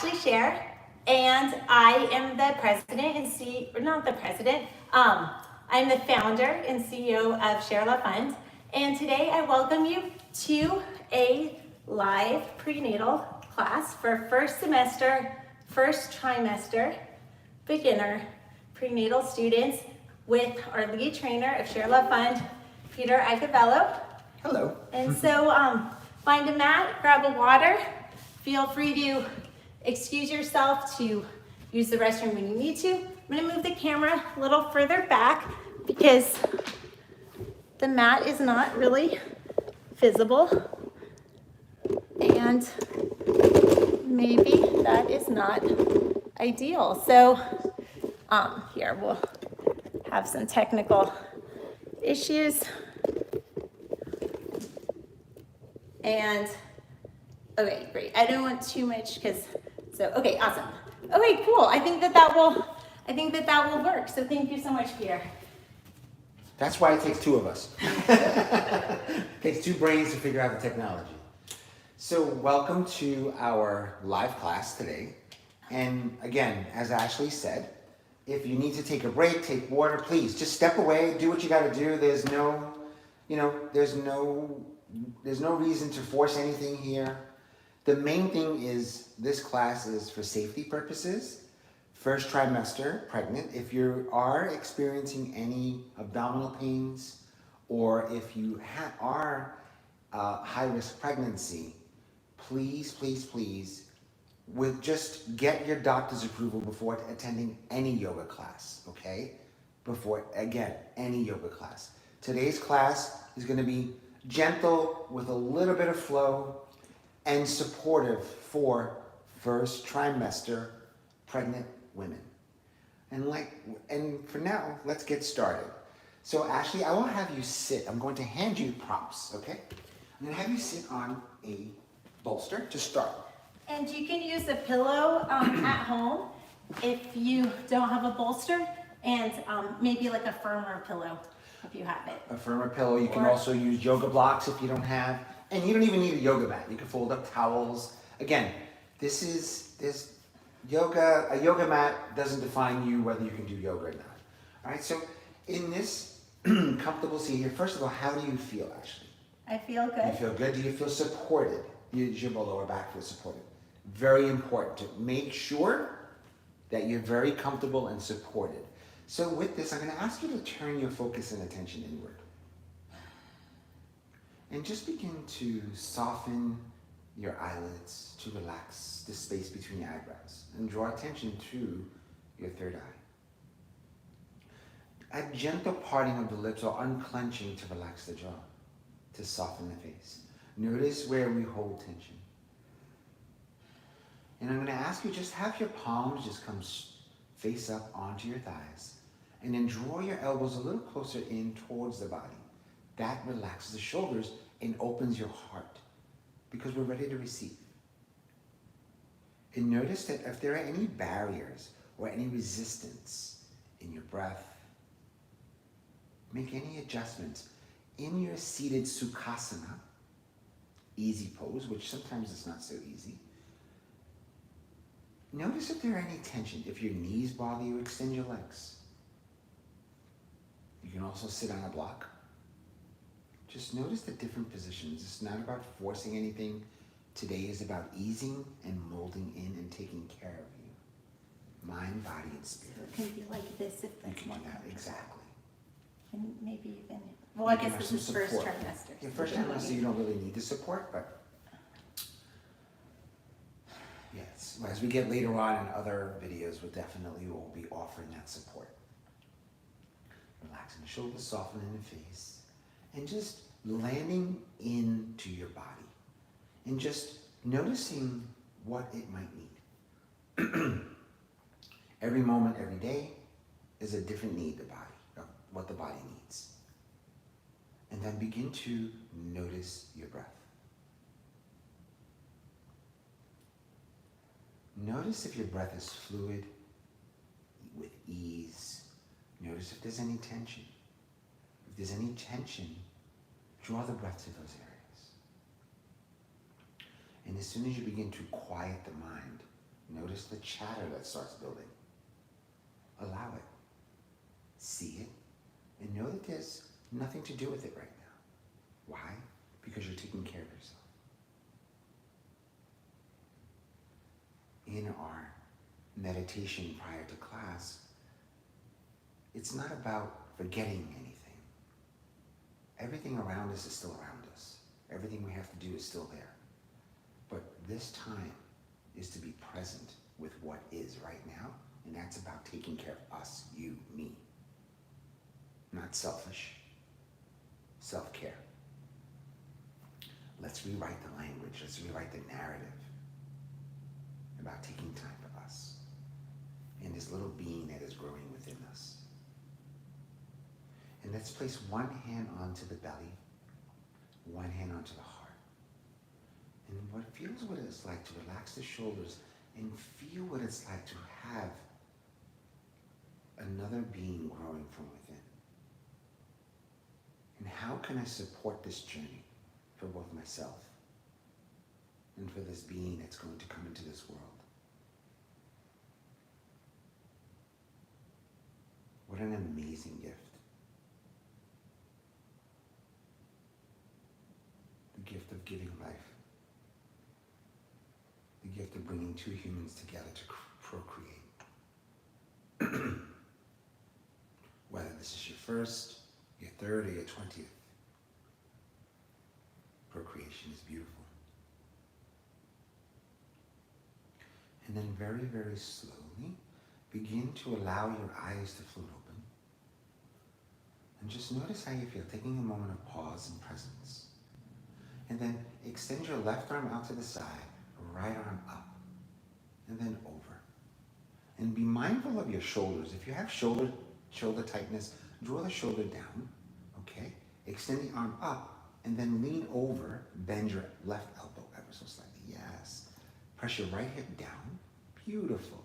Ashley Share, and I am the president and not the president, I'm the founder and CEO of ShareLove.Fund, and today I welcome you to a live prenatal class for first semester, first trimester, beginner prenatal students with our lead trainer of ShareLove.Fund, Peter Iacobello. Hello. And so find a mat, grab a water. Feel free to excuse yourself to use the restroom when you need to. I'm going to move the camera a little further back because the mat is not really visible. And maybe that is not ideal. So here we'll have some technical issues. And, okay, great. I don't want too much okay, awesome. Okay, cool. I think that will work. So thank you so much, Peter. That's why it takes two of us. It takes two brains to figure out the technology. So welcome to our live class today. And again, as Ashley said, if you need to take a break, take water, please just step away, do what you got to do. There's no reason to force anything here. The main thing is this class is for safety purposes. First trimester, pregnant. If you are experiencing any abdominal pains or if you are high-risk pregnancy, please, just get your doctor's approval before attending any yoga class, okay? Any yoga class. Today's class is going to be gentle with a little bit of flow and supportive for first trimester pregnant women. And for now, let's get started. So Ashley, I will have you sit. I'm going to hand you prompts, okay? I'm going to have you sit on a bolster to start. And you can use a pillow at home if you don't have a bolster, and maybe like a firmer pillow if you have it. A firmer pillow. You can also use yoga blocks if you don't have, and you don't even need a yoga mat. You can fold up towels. Again, yoga. A yoga mat doesn't define you whether you can do yoga or not. All right. So in this comfortable seat here, first of all, how do you feel, Ashley? I feel good. You feel good. Do you feel supported? Does your lower back feel supported? Very important to make sure that you're very comfortable and supported. So with this, I'm going to ask you to turn your focus and attention inward. And just begin to soften your eyelids to relax the space between your eyebrows and draw attention to your third eye. A gentle parting of the lips or unclenching to relax the jaw, to soften the face. Notice where we hold tension. And I'm going to ask you just have your palms just come face up onto your thighs. And then draw your elbows a little closer in towards the body. That relaxes the shoulders and opens your heart because we're ready to receive. And notice that if there are any barriers or any resistance in your breath, make any adjustments. In your seated Sukhasana, easy pose, which sometimes is not so easy, notice if there are any tension. If your knees bother you, extend your legs. You can also sit on a block. Just notice the different positions. It's not about forcing anything. Today is about easing and molding in and taking care of you. Mind, body, and spirit. So it can be like this if that's you can do that, exactly. And maybe even, well, I guess this is support. first trimester. Yeah, first trimester you don't really need the support, but yes, as we get later on in other videos, we definitely will be offering that support. Relaxing the shoulders, softening the face, and just landing into your body. And just noticing what it might need. Every moment, every day is a different need, what the body needs. And then begin to notice your breath. Notice if your breath is fluid, with ease. Notice if there's any tension. If there's any tension, draw the breath to those areas. And as soon as you begin to quiet the mind, notice the chatter that starts building. Allow it. See it. And know that there's nothing to do with it right now. Why? Because you're taking care of yourself. In our meditation prior to class, it's not about forgetting anything. Everything around us is still around us. Everything we have to do is still there. But this time is to be present with what is right now, and that's about taking care of us, you, me. Not selfish. Self-care. Let's rewrite the language. Let's rewrite the narrative about taking time for us and this little being that is growing within us. And let's place one hand onto the belly, one hand onto the heart. And what it's like to relax the shoulders and feel what it's like to have another being growing from within. And how can I support this journey for both myself and for this being that's going to come into this world? What an amazing gift. The gift of giving life. The gift of bringing two humans together to procreate. Whether this is your first, your third, or your 20th. Procreation is beautiful. And then very, very slowly, begin to allow your eyes to float open. And just notice how you feel, taking a moment of pause and presence. And then extend your left arm out to the side, right arm up, and then over. And be mindful of your shoulders. If you have shoulder tightness, draw the shoulder down, okay? Extend the arm up, and then lean over, bend your left elbow ever so slightly, yes. Press your right hip down, beautiful.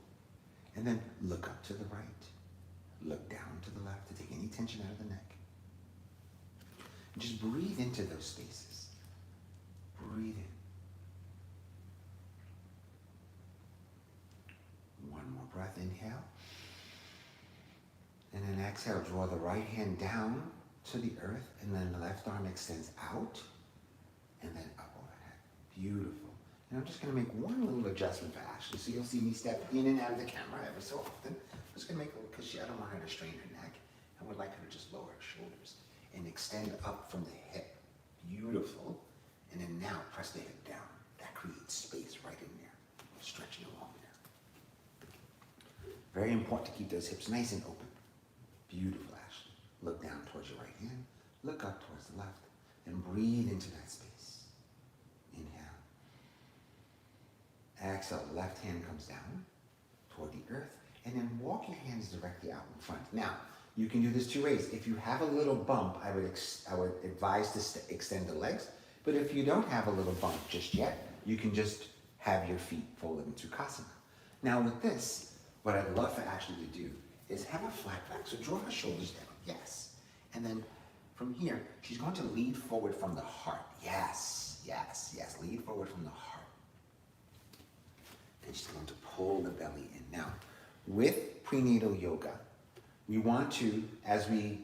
And then look up to the right, look down to the left to take any tension out of the neck. Just breathe into those spaces. Breathe in. One more breath, inhale. And then exhale, draw the right hand down to the earth, and then the left arm extends out, and then up overhead. Beautiful. And I'm just gonna make one little adjustment for Ashley. So you'll see me step in and out of the camera ever so often. I'm just gonna make a little, because I don't want her to strain her neck. I would like her to just lower her shoulders and extend up from the hip. Beautiful. And then now press the hip down. That creates space right in there, stretching along there. Very important to keep those hips nice and open. Beautiful, Ashley. Look down towards your right hand, look up towards the left, and breathe into that space. Inhale. Exhale, left hand comes down toward the earth, and then walk your hands directly out in front. Now, you can do this two ways. If you have a little bump, I would advise to extend the legs, but if you don't have a little bump just yet, you can just have your feet folded into Tadasana. Now with this, what I'd love for Ashley to do is have a flat back. So draw her shoulders down, yes. And then from here, she's going to lead forward from the heart. Yes, yes, yes, lead forward from the heart. And she's going to pull the belly in. Now, with prenatal yoga, we want to, as we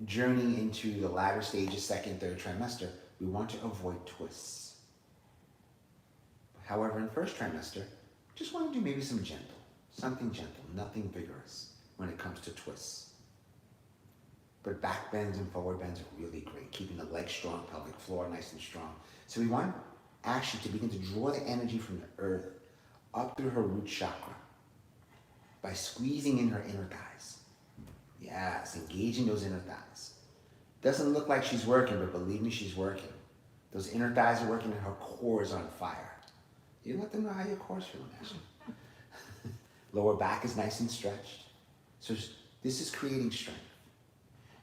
journey into the latter stages, second, third trimester, we want to avoid twists. However, in first trimester, just want to do maybe some something gentle, nothing vigorous when it comes to twists. But back bends and forward bends are really great, keeping the legs strong, pelvic floor nice and strong. So we want Ashley to begin to draw the energy from the earth up through her root chakra by squeezing in her inner thighs. Yes, engaging those inner thighs. Doesn't look like she's working, but believe me, she's working. Those inner thighs are working and her core is on fire. You let them know how your core's feeling, Ashley. Lower back is nice and stretched. So this is creating strength.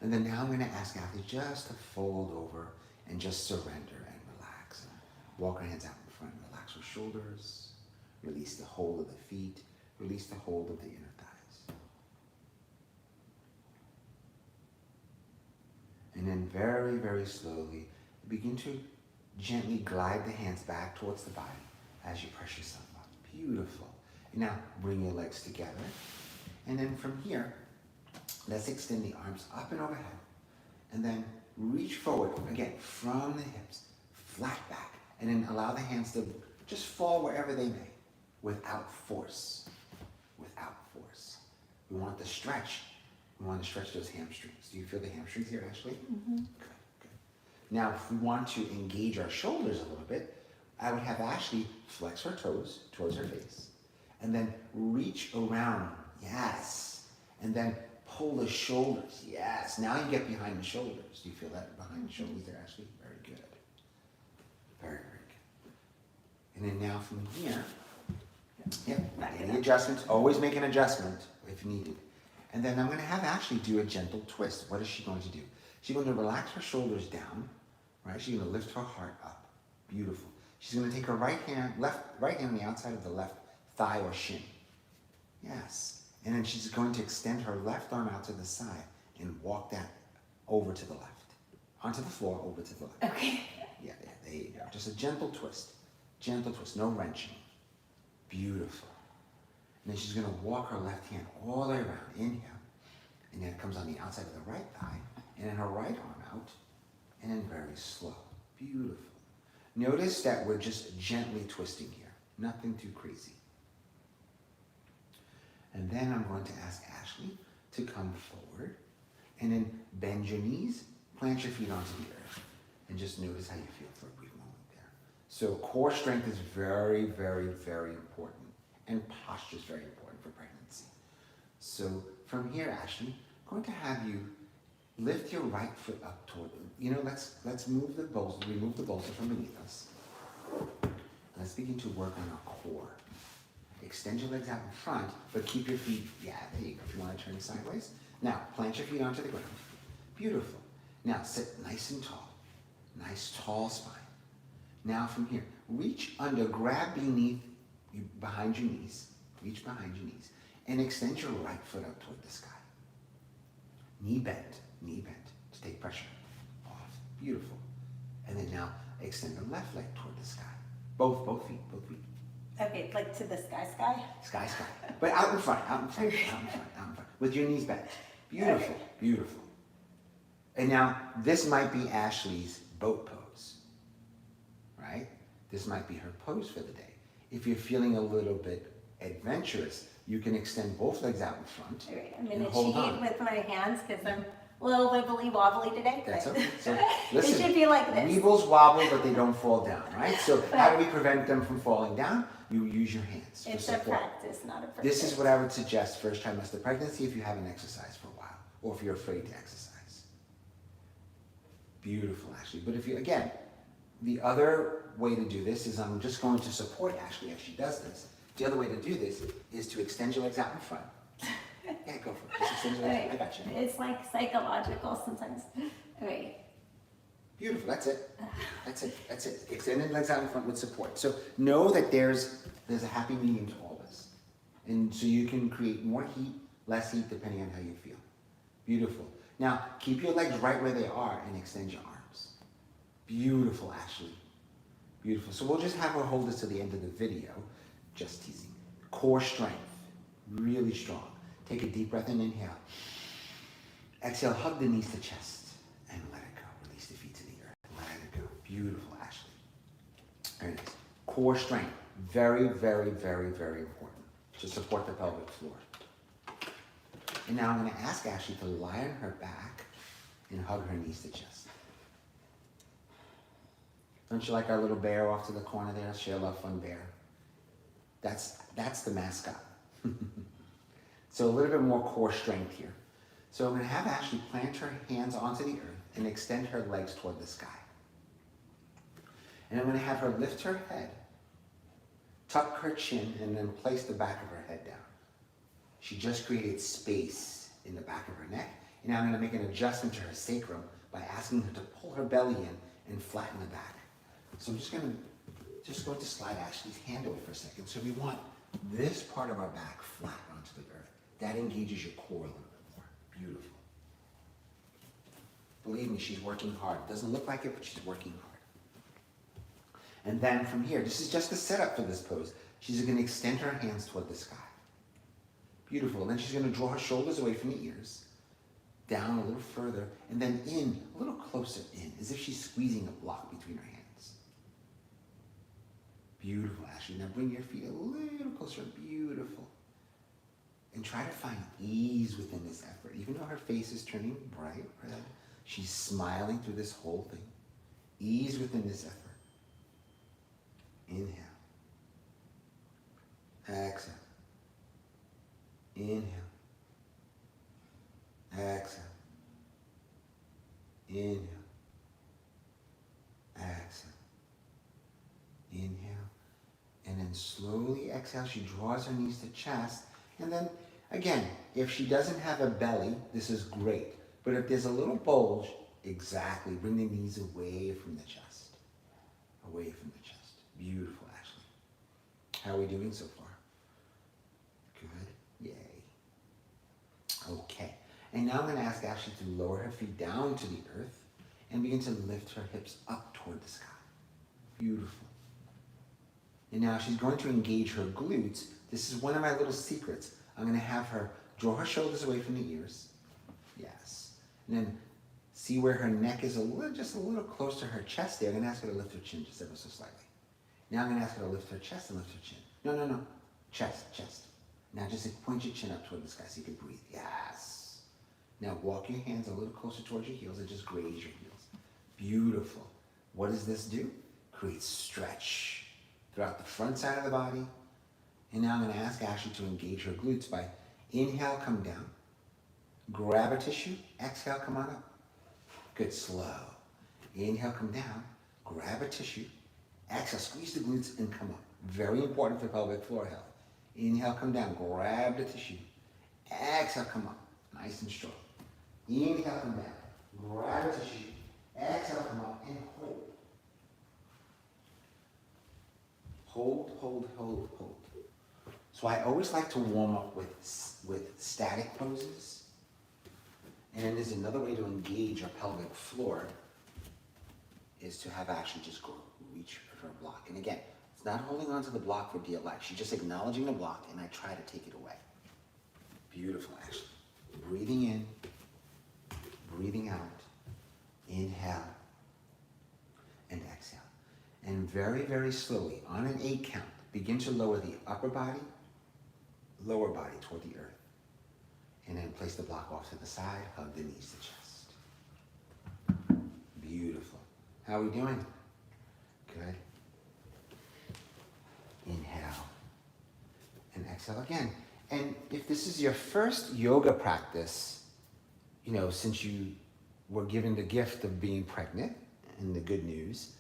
And then now I'm gonna ask Ashley just to fold over and just surrender and relax. And walk her hands out in front, relax her shoulders, release the hold of the feet, release the hold of the inner thighs. And then very, very slowly, begin to gently glide the hands back towards the body as you press yourself up. Beautiful. Now, bring your legs together. And then from here, let's extend the arms up and overhead. And then reach forward, again, from the hips, flat back. And then allow the hands to just fall wherever they may, without force. Without force. We want to stretch. We want to stretch those hamstrings. Do you feel the hamstrings here, Ashley? Mm-hmm. Good. Now, if we want to engage our shoulders a little bit, I would have Ashley flex her toes towards her face. And then reach around, yes. And then pull the shoulders, yes. Now you get behind the shoulders. Do you feel that behind the shoulders there, Ashley? Very good. Very good. And then now from here, any adjustments, always make an adjustment if needed. And then I'm going to have Ashley do a gentle twist. What is she going to do? She's going to relax her shoulders down, right? She's going to lift her heart up. Beautiful. She's going to take her right hand on the outside of the left thigh or shin. Yes. And then she's going to extend her left arm out to the side and walk that over to the left. Onto the floor, over to the left. Okay. Yeah, there you go. Just a gentle twist. Gentle twist, no wrenching. Beautiful. And then she's going to walk her left hand all the way around. Inhale. And then it comes on the outside of the right thigh. And then her right arm out. And then very slow. Beautiful. Notice that we're just gently twisting here. Nothing too crazy. And then I'm going to ask Ashley to come forward. And then bend your knees. Plant your feet onto the earth. And just notice how you feel for a brief moment there. So core strength is very, very, very important. And posture is very important for pregnancy. So from here, Ashley, I'm going to have you lift your right foot up toward, let's move the bolster, remove the bolster from beneath us. Let's begin to work on our core. Extend your legs out in front, but keep your feet, there you go, if you want to turn sideways. Now, plant your feet onto the ground. Beautiful. Now, sit nice and tall. Nice, tall spine. Now, from here, reach under, grab behind your knees. Reach behind your knees. And extend your right foot up toward the sky. Knee bent to take pressure off. Beautiful. And then now, extend the left leg toward the sky. Both feet. Okay, like to the sky? Sky. But out in front. With your knees bent. Beautiful, beautiful. And now, this might be Ashley's boat pose, right? This might be her pose for the day. If you're feeling a little bit adventurous, you can extend both legs out in front. All right, I'm going to cheat with my hands because I'm a little wibbly wobbly today. That's okay. So listen, it should be like this. Weebles wobble, but they don't fall down, right? So how do we prevent them from falling down? You use your hands. It's a practice, not a purpose. This is what I would suggest first trimester pregnancy if you haven't exercised for a while, or if you're afraid to exercise. Beautiful, Ashley. But if you, again, the other way to do this is I'm just going to support Ashley as she does this. The other way to do this is to extend your legs out in front. Yeah, go for it. Just extend your legs. I got you. It's like psychological sometimes. All right. Beautiful. That's it. Extended legs out in front with support. So know that there's a happy medium to all this. And so you can create more heat, less heat, depending on how you feel. Beautiful. Now, keep your legs right where they are and extend your arms. Beautiful, Ashley. Beautiful. So we'll just have her hold this to the end of the video. Just teasing. Core strength. Really strong. Take a deep breath in, inhale. Exhale, hug the knees to chest and let it go. Release the feet to the earth. Let it go. Beautiful, Ashley. Very nice. Core strength. Very, very, very, very important to support the pelvic floor. And now I'm going to ask Ashley to lie on her back and hug her knees to chest. Don't you like our little bear off to the corner there? ShareLove.Fund bear. That's the mascot. So a little bit more core strength here. So I'm going to have Ashley plant her hands onto the earth and extend her legs toward the sky. And I'm going to have her lift her head, tuck her chin, and then place the back of her head down. She just created space in the back of her neck. And now I'm going to make an adjustment to her sacrum by asking her to pull her belly in and flatten the back. So I'm just going to slide Ashley's hand over for a second. So we want this part of our back flat onto the earth. That engages your core a little bit more. Beautiful. Believe me, she's working hard. Doesn't look like it, but she's working hard. And then from here, this is just the setup for this pose. She's going to extend her hands toward the sky. Beautiful. And then she's going to draw her shoulders away from the ears, down a little further, and then in, a little closer in, as if she's squeezing a block between her hands. Beautiful, Ashley. Now bring your feet a little closer. Beautiful. And try to find ease within this effort. Even though her face is turning bright red, she's smiling through this whole thing. Ease within this effort. Inhale. Exhale. Inhale. Exhale. Inhale. Exhale. Inhale. And then slowly exhale. She draws her knees to chest. And then, again, if she doesn't have a belly, this is great. But if there's a little bulge, exactly, bring the knees away from the chest. Away from the chest. Beautiful, Ashley. How are we doing so far? Good. Yay. Okay. And now I'm going to ask Ashley to lower her feet down to the earth and begin to lift her hips up toward the sky. Beautiful. And now she's going to engage her glutes. This is one of my little secrets. I'm going to have her draw her shoulders away from the ears. Yes. And then see where her neck is just a little close to her chest there. I'm going to ask her to lift her chin just ever so slightly. Now I'm going to ask her to lift her chest and lift her chin. No. Chest. Now just point your chin up toward the sky so you can breathe. Yes. Now walk your hands a little closer towards your heels and just graze your heels. Beautiful. What does this do? Create stretch throughout the front side of the body. And now I'm going to ask Ashley to engage her glutes by inhale, come down. Grab a tissue. Exhale, come on up. Good, slow. Inhale, come down. Grab a tissue. Exhale, squeeze the glutes and come up. Very important for pelvic floor health. Inhale, come down. Grab the tissue. Exhale, come up. Nice and strong. Inhale, come down. Grab a tissue. Exhale, come up and hold. Hold. So I always like to warm up with static poses. And there's another way to engage our pelvic floor is to have Ashley just go reach for her block. And again, it's not holding on to the block for dear life. She's just acknowledging the block and I try to take it away. Beautiful, Ashley. Breathing in, breathing out. Inhale and exhale. And very, very slowly, on an 8 count, begin to lower the upper body, lower body toward the earth. And then place the block off to the side, hug the knees to chest. Beautiful. How are we doing? Good. Inhale. And exhale again. And if this is your first yoga practice, since you were given the gift of being pregnant and the good news,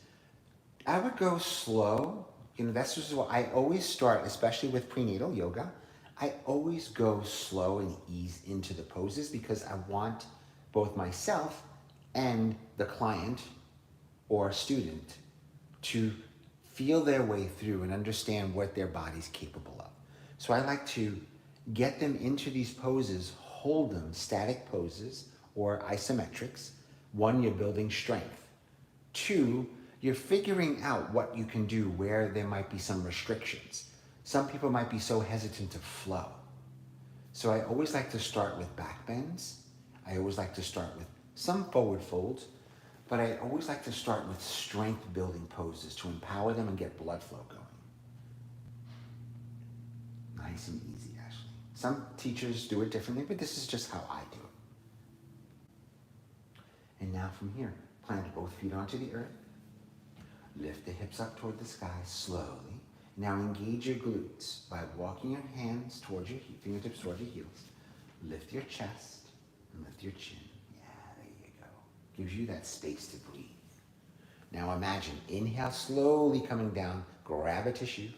I would go slow. That's just what I always start, especially with prenatal yoga. I always go slow and ease into the poses because I want both myself and the client or student to feel their way through and understand what their body's capable of. So I like to get them into these poses, hold them, static poses or isometrics. 1, you're building strength. 2, you're figuring out what you can do where there might be some restrictions. Some people might be so hesitant to flow. So I always like to start with back bends. I always like to start with some forward folds, but I always like to start with strength building poses to empower them and get blood flow going. Nice and easy, Ashley. Some teachers do it differently, but this is just how I do it. And now from here, plant both feet onto the earth. Lift the hips up toward the sky slowly. Now engage your glutes by walking your hands towards your fingertips towards your heels. Lift your chest and lift your chin. Yeah, there you go. Gives you that space to breathe. Now imagine, inhale slowly coming down, grab a tissue.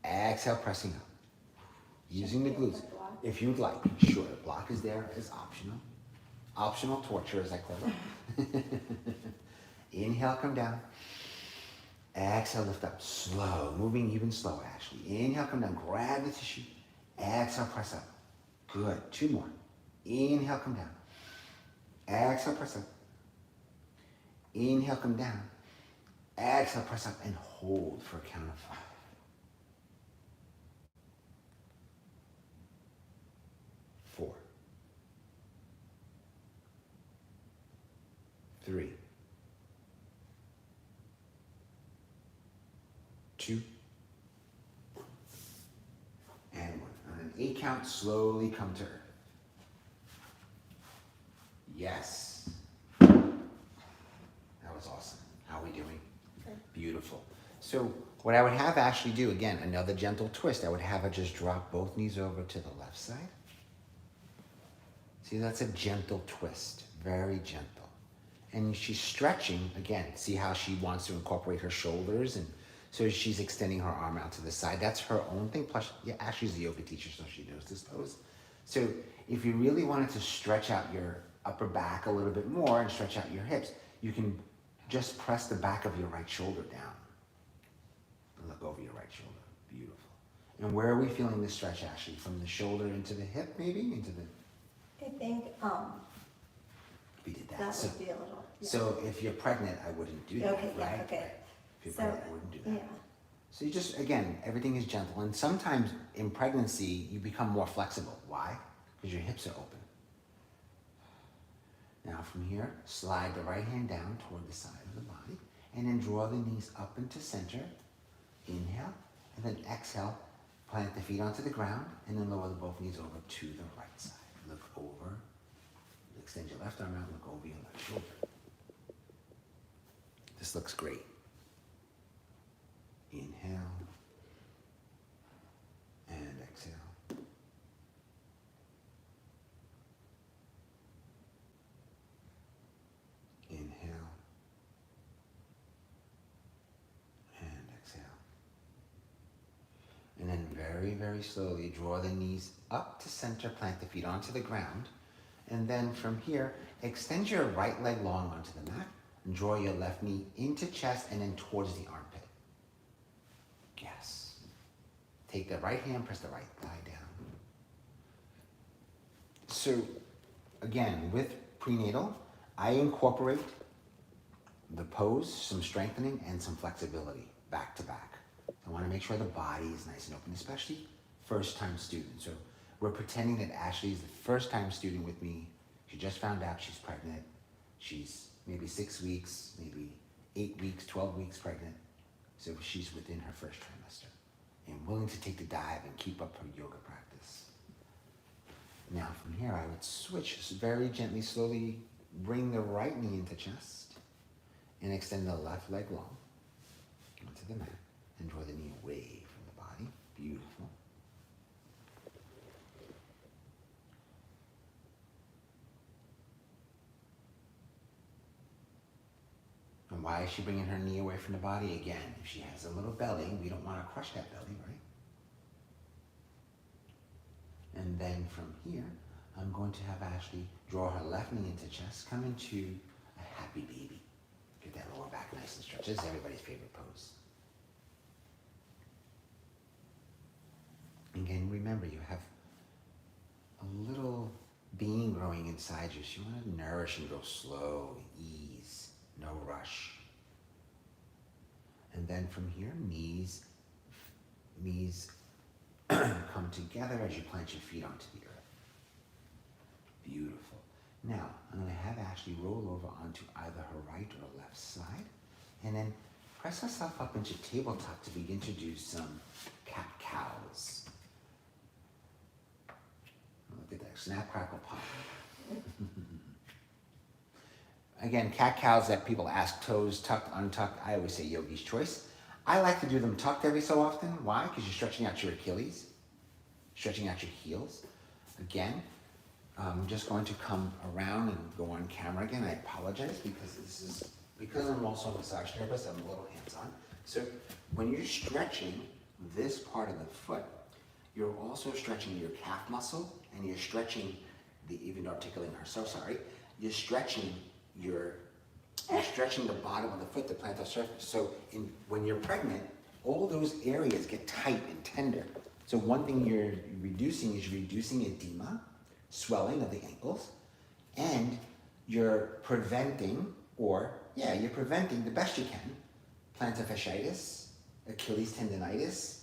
Exhale, pressing up. Using the glutes. If you'd like, sure, the block is there as optional. Optional torture, as I call it. Inhale, come down. Exhale, lift up, slow, moving even slow, Ashley. Inhale, come down, grab the tissue. Exhale, press up. Good, 2 more. Inhale, come down. Exhale, press up. Inhale, come down. Exhale, press up and hold for a count of 5. 3, 2, and 1. On an 8 count, slowly come to earth. Yes. That was awesome. How are we doing? Good. Beautiful. So what I would have Ashley do, again, another gentle twist. I would have her just drop both knees over to the left side. See, that's a gentle twist, very gentle. And she's stretching, again, see how she wants to incorporate her shoulders, and so she's extending her arm out to the side. That's her own thing, plus, yeah, Ashley's a yoga teacher, so she knows this pose. So if you really wanted to stretch out your upper back a little bit more and stretch out your hips, you can just press the back of your right shoulder down. And look over your right shoulder, beautiful. And where are we feeling this stretch, Ashley? From the shoulder into the hip, maybe? Into the... I think We did that. that So, would be a little. Yeah. so if you're pregnant, I wouldn't do that, Okay, yeah, right? okay. Right. If you're So, pregnant, I wouldn't do that. yeah. So you just, again, everything is gentle. And sometimes in pregnancy, you become more flexible. Why? Because your hips are open. Now from here, slide the right hand down toward the side of the body, and then draw the knees up into center. Inhale, and then exhale. Plant the feet onto the ground, and then lower the both knees over to the right side. Look over. Extend your left arm out, look over your left shoulder. This looks great. Inhale. And exhale. Inhale. And exhale. And then very, very slowly draw the knees up to center, plant the feet onto the ground. And then from here, extend your right leg long onto the mat and draw your left knee into chest and then towards the armpit. Yes. Take the right hand, press the right thigh down. So again, with prenatal, I incorporate the pose, some strengthening and some flexibility back to back. I want to make sure the body is nice and open, especially first-time students. So we're pretending that Ashley is the first-time student with me. She just found out she's pregnant. She's maybe 6 weeks, maybe 8 weeks, 12 weeks pregnant. So she's within her first trimester and willing to take the dive and keep up her yoga practice. Now from here, I would switch very gently, slowly bring the right knee into chest and extend the left leg long onto the mat and draw the knee away from the body. Beautiful. And why is she bringing her knee away from the body? Again, if she has a little belly, we don't want to crush that belly, right? And then from here, I'm going to have Ashley draw her left knee into chest, come into a happy baby. Get that lower back nice and stretched. This is everybody's favorite pose. Again, remember, you have a little being growing inside you, so you want to nourish and go slow, ease, no rush. And then from here, knees come together as you plant your feet onto the earth. Beautiful. Now, I'm going to have Ashley roll over onto either her right or left side, and then press herself up into tabletop to begin to do some cat-cows. Look at that, snap, crackle, pop. Again, cat-cows that people ask, toes tucked, untucked, I always say yogi's choice. I like to do them tucked every so often. Why? Because you're stretching out your Achilles, stretching out your heels. Again, I'm just going to come around and go on camera again. I apologize because I'm also a massage therapist, I'm a little hands-on. So when you're stretching this part of the foot, you're also stretching your calf muscle, and you're stretching even articulating her, so sorry, you're stretching the bottom of the foot, the plantar surface. So when you're pregnant, all those areas get tight and tender. So one thing you're reducing is edema, swelling of the ankles, and you're preventing the best you can, plantar fasciitis, Achilles tendonitis.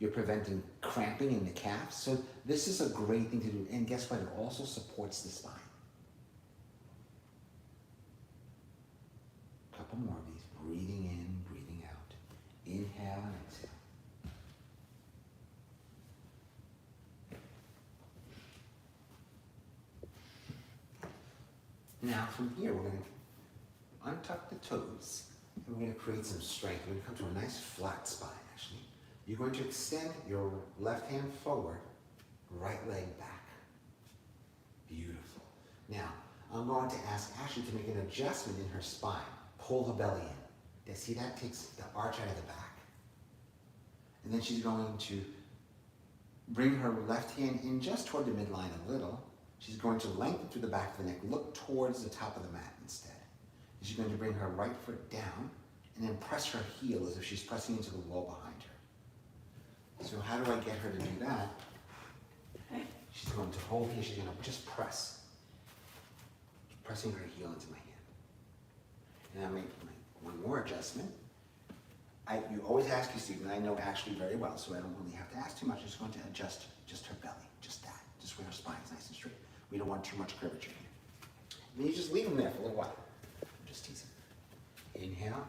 You're preventing cramping in the calves. So this is a great thing to do. And guess what? It also supports the spine. couple more of these. Breathing in, breathing out. Inhale and exhale. Now from here, we're going to untuck the toes, and we're going to create some strength. We're going to come to a nice flat spine, actually. You're going to extend your left hand forward, right leg back. Beautiful. Now, I'm going to ask Ashley to make an adjustment in her spine. Pull the belly in. See, that takes the arch out of the back. And then she's going to bring her left hand in just toward the midline a little. She's going to lengthen through the back of the neck, look towards the top of the mat instead. She's going to bring her right foot down and then press her heel as if she's pressing into the wall behind her. So how do I get her to do that? She's going to hold here, she's going to just press. Pressing her heel into my hand. And I'll make one more adjustment. You always ask your student, I know Ashley very well, so I don't really have to ask too much. I'm just going to adjust just her belly, just that. Just where her spine is nice and straight. We don't want too much curvature here. And you just leave them there for a little while. Just teasing. Inhale.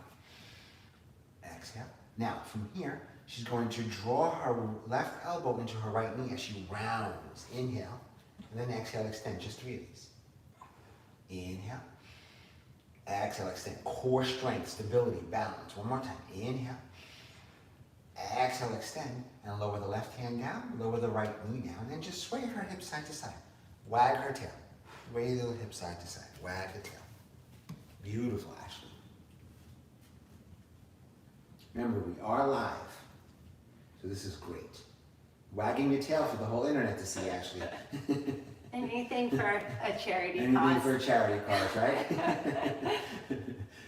Exhale. Now, from here, she's going to draw her left elbow into her right knee as she rounds. Inhale. And then exhale, extend. Just 3 of these. Inhale. Exhale, extend. Core strength, stability, balance. One more time. Inhale. Exhale, extend, and lower the left hand down, lower the right knee down, and just sway her hips side to side. Wag her tail. Sway the hips side to side. Wag the tail. Beautiful, Ashley. Remember, we are live, so this is great. Wagging your tail for the whole internet to see, Ashley. Anything for a charity cause. Anything for a charity cause, right?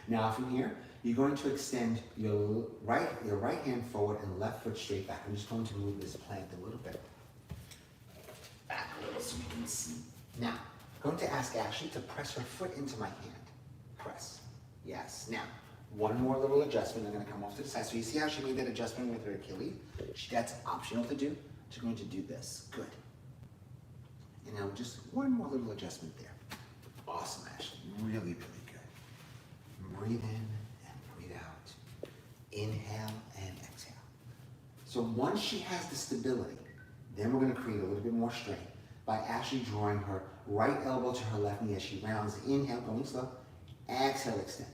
Now from here, you're going to extend your right hand forward and left foot straight back. I'm just going to move this plant a little bit back a little so you can see. Now, I'm going to ask Ashley to press her foot into my hand. Press. Yes. Now, one more little adjustment. I'm going to come off to the side. So you see how she made that adjustment with her Achilles? That's optional to do. She's going to do this. Good. And now just one more little adjustment there. Awesome, Ashley. Really, really good. Breathe in and breathe out. Inhale and exhale. So once she has the stability, then we're going to create a little bit more strength by Ashley drawing her right elbow to her left knee as she rounds. Inhale, going slow. Exhale, extend.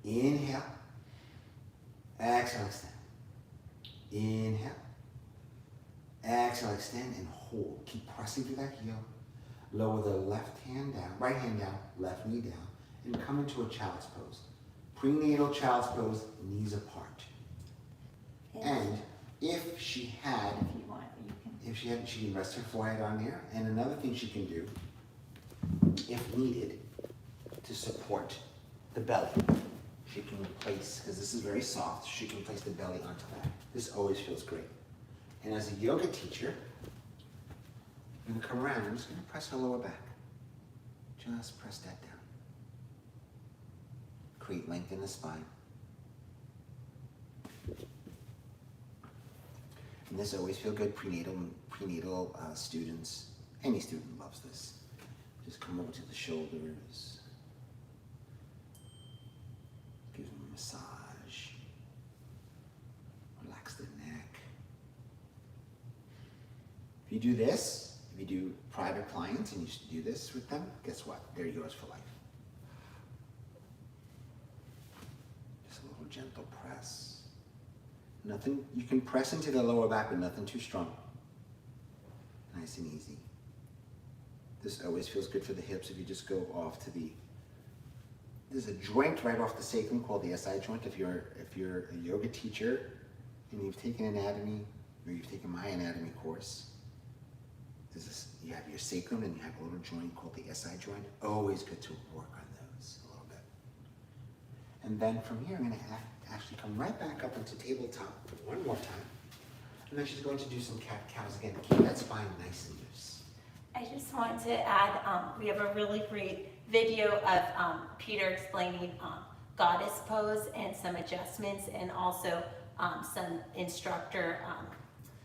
Inhale. Exhale, extend. Inhale. Exhale, extend and hold. Keep pressing through that heel. Lower the left hand down, right hand down, left knee down, and come into a child's pose. Prenatal child's pose, knees apart. And if she had, she can rest her forehead on there. And another thing she can do, if needed, to support the belly, she can place, because this is very soft, she can place the belly onto that. This always feels great. And as a yoga teacher, I'm going to come around and I'm just going to press her lower back. Just press that down. Create length in the spine. And this always feels good. Prenatal students, any student loves this. Just come over to the shoulders. Give them a massage. Relax the neck. If you do this, if you do private clients and you do this with them, guess what? They're yours for life. Just a little gentle press. Nothing, you can press into the lower back, but nothing too strong. Nice and easy. This always feels good for the hips if you just go off to the, there's a joint right off the sacrum called the SI joint. If you're a yoga teacher and you've taken anatomy, or you've taken my anatomy course, you have your sacrum and you have a little joint called the SI joint. Always good to work on those a little bit. And then from here, I'm going to actually come right back up into tabletop one more time. And then she's going to do some cat-cows again. Keep that spine nice and loose. I just want to add, we have a really great video of Peter explaining goddess pose and some adjustments, and also some instructor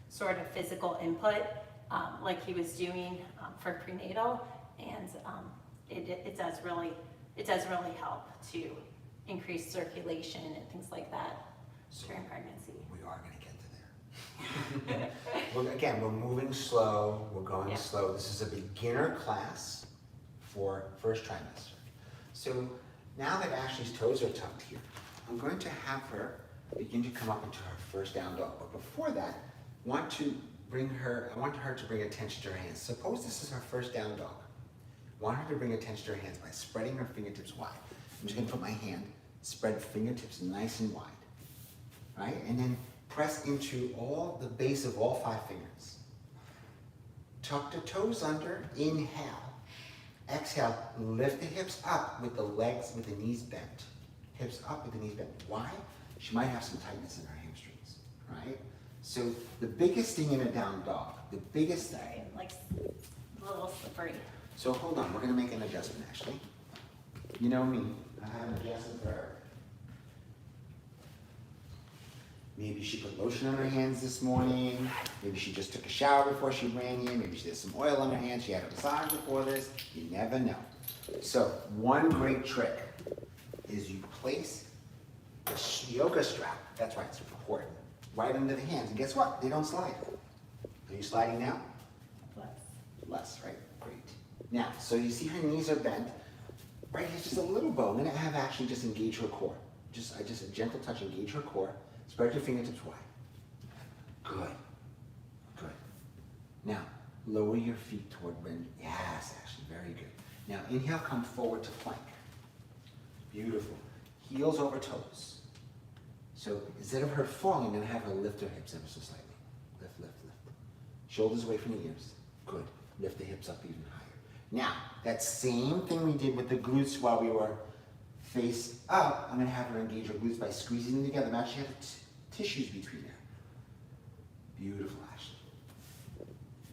sort of physical input like he was doing for prenatal, and it does really help to increased circulation and things like that So during pregnancy. we are going to get to there. Well, again, we're moving slow. We're going Yeah. slow. This is a beginner class for first trimester. So now that Ashley's toes are tucked here, I'm going to have her begin to come up into her first down dog. But before that, I want her to bring attention to her hands. Suppose this is her first down dog. I want her to bring attention to her hands by spreading her fingertips wide. I'm just going to put my hand, spread fingertips nice and wide, right? And then press into the base of all 5 fingers. Tuck the toes under, inhale. Exhale, lift the hips up with the knees bent. Hips up with the knees bent. Why? She might have some tightness in her hamstrings, right? So the biggest thing in a down dog, Sorry, I'm like a little slippery. So hold on, we're gonna make an adjustment, Ashley. You know me, I have an adjustment for her. Maybe she put lotion on her hands this morning. Maybe she just took a shower before she ran in. Maybe she did some oil on her hands. She had a massage before this. You never know. So one great trick is you place the yoga strap, that's why it's important, right under the hands. And guess what? They don't slide. Are you sliding now? Less, right? Great. Now, so you see her knees are bent. Right here's just a little bow. I'm gonna have Ashley just engage her core. Just a gentle touch, engage her core. Spread your fingertips wide. Good. Good. Now, lower your feet toward bend. Yes, Ashley, very good. Now, inhale, come forward to plank. Beautiful. Heels over toes. So instead of her falling, I'm gonna have her lift her hips ever so slightly. Lift, lift, lift. Shoulders away from the ears. Good. Lift the hips up even higher. Now, that same thing we did with the glutes while we were face up, I'm gonna have her engage her glutes by squeezing them together. Now she has tissues between there. Beautiful, Ashley.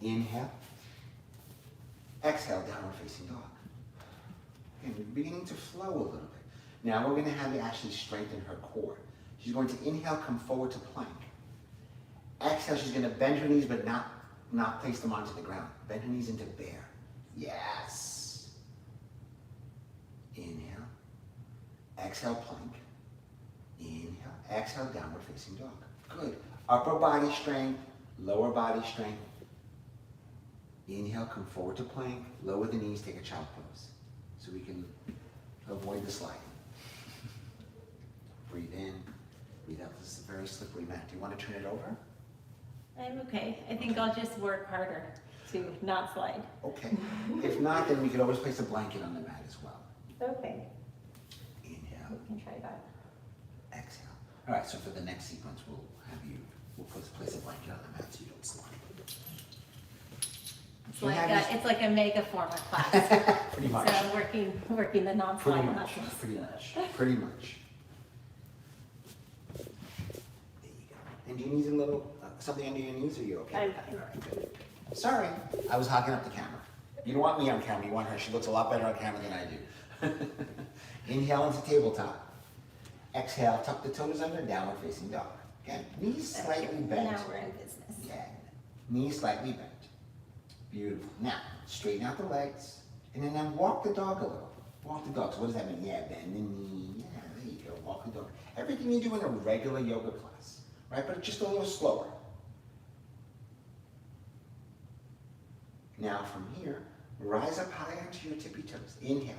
Inhale. Exhale, downward facing dog. Okay, we're beginning to flow a little bit. Now we're gonna have Ashley strengthen her core. She's going to inhale, come forward to plank. Exhale, she's gonna bend her knees, but not place them onto the ground. Bend her knees into bear. Yes. Inhale. Exhale, plank. Inhale. Exhale, downward facing dog. Good. Upper body strength, lower body strength. Inhale, come forward to plank. Lower the knees, take a child pose. So we can avoid the sliding. Breathe in, breathe out. This is a very slippery mat. Do you want to turn it over? I'm okay. I think I'll just work harder to not slide. Okay. If not, then we could always place a blanket on the mat as well. Okay. Inhale. We can try that. Exhale. All right, so for the next sequence, we'll place a blanket on the mat so you don't slide. It's like a mega former class. Pretty much. So working the non-slide muscles. Pretty much. There you go. And do you need a little, something under your knees, or are you okay? I'm fine. All right, good. Sorry, I was hogging up the camera. You don't want me on camera, you want her. She looks a lot better on camera than I do. Inhale into tabletop. Exhale, tuck the toes under, downward facing dog. Again, knees slightly bent. Now we're in business. Yeah, knees slightly bent. Beautiful. Now, straighten out the legs, and then walk the dog a little. Walk the dog. So what does that mean? Yeah, bend the knee. Yeah, there you go. Walk the dog. Everything you do in a regular yoga class, right? But just a little slower. Now from here, rise up high onto your tippy toes. Inhale.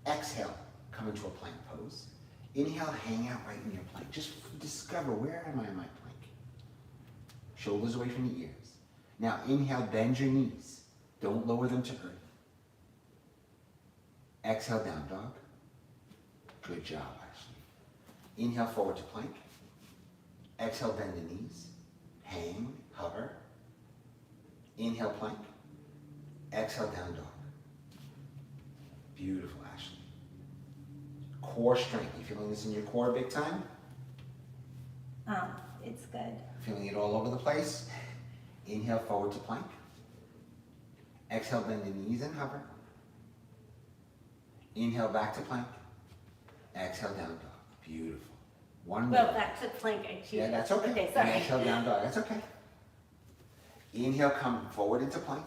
Exhale. Come into a plank pose. Inhale, hang out right in your plank. Just discover, where am I in my plank? Shoulders away from the ears. Now inhale, bend your knees. Don't lower them to earth. Exhale, down dog. Good job, Ashley. Inhale, forward to plank. Exhale, bend the knees. Hang, hover. Inhale, plank. Exhale, down dog. Beautiful, Ashley. Core strength. You feeling this in your core big time? It's good. Feeling it all over the place? Inhale, forward to plank. Exhale, bend the knees and hover. Inhale, back to plank. Exhale, down dog. Beautiful. One more. Well, back to plank, I choose. Yeah, that's okay. Okay, sorry. And exhale, down dog. That's okay. Inhale, come forward into plank.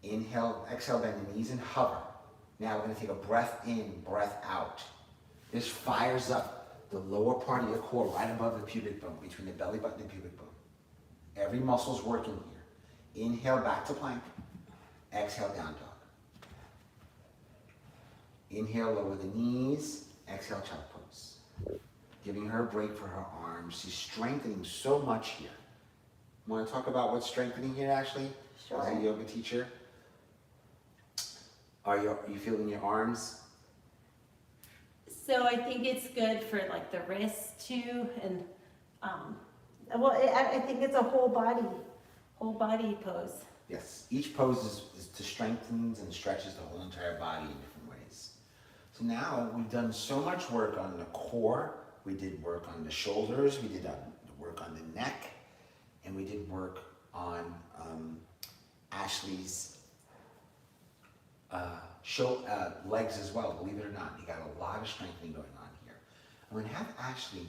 Inhale, exhale, bend the knees and hover. Now we're gonna take a breath in, breath out. This fires up the lower part of your core, right above the pubic bone, between the belly button and pubic bone. Every muscle's working here. Inhale, back to plank. Exhale, down dog. Inhale, lower the knees. Exhale, child pose. Giving her a break for her arms. She's strengthening so much here. Want to talk about what's strengthening here, Ashley? Sure. As a yoga teacher. Are you feeling your arms? So I think it's good for like the wrists too, and I think it's a whole body pose. Yes. Each pose is to strengthens and stretches the whole entire body in different ways. So now we've done so much work on the core. We did work on the shoulders. We did work on the neck, and we did work on Ashley's legs as well. Believe it or not, you got a lot of strengthening going on here. I'm going to have Ashley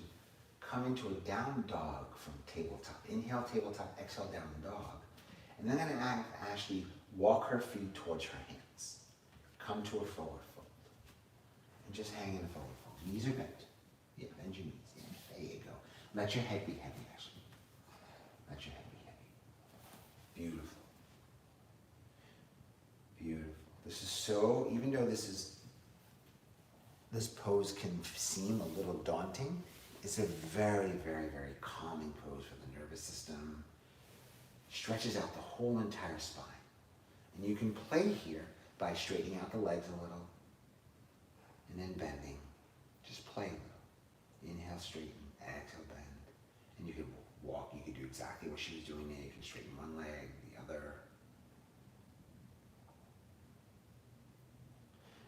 come into a down dog from tabletop. Inhale, tabletop, exhale, down dog. And then I'm going to have Ashley walk her feet towards her hands. Come to a forward fold. And just hang in a forward fold. Knees are bent. Yeah, bend your knees. Yeah, there you go. Let your head be heavy, Ashley. Let your head be heavy. Beautiful. Beautiful. This is so, even though this pose can seem a little daunting, it's a very, very, very calming pose for the nervous system. Stretches out the whole entire spine. And you can play here by straightening out the legs a little and then bending. Just play a little. Inhale, straighten, exhale, bend. And you can walk, you can do exactly what she was doing there. You can straighten one leg, the other.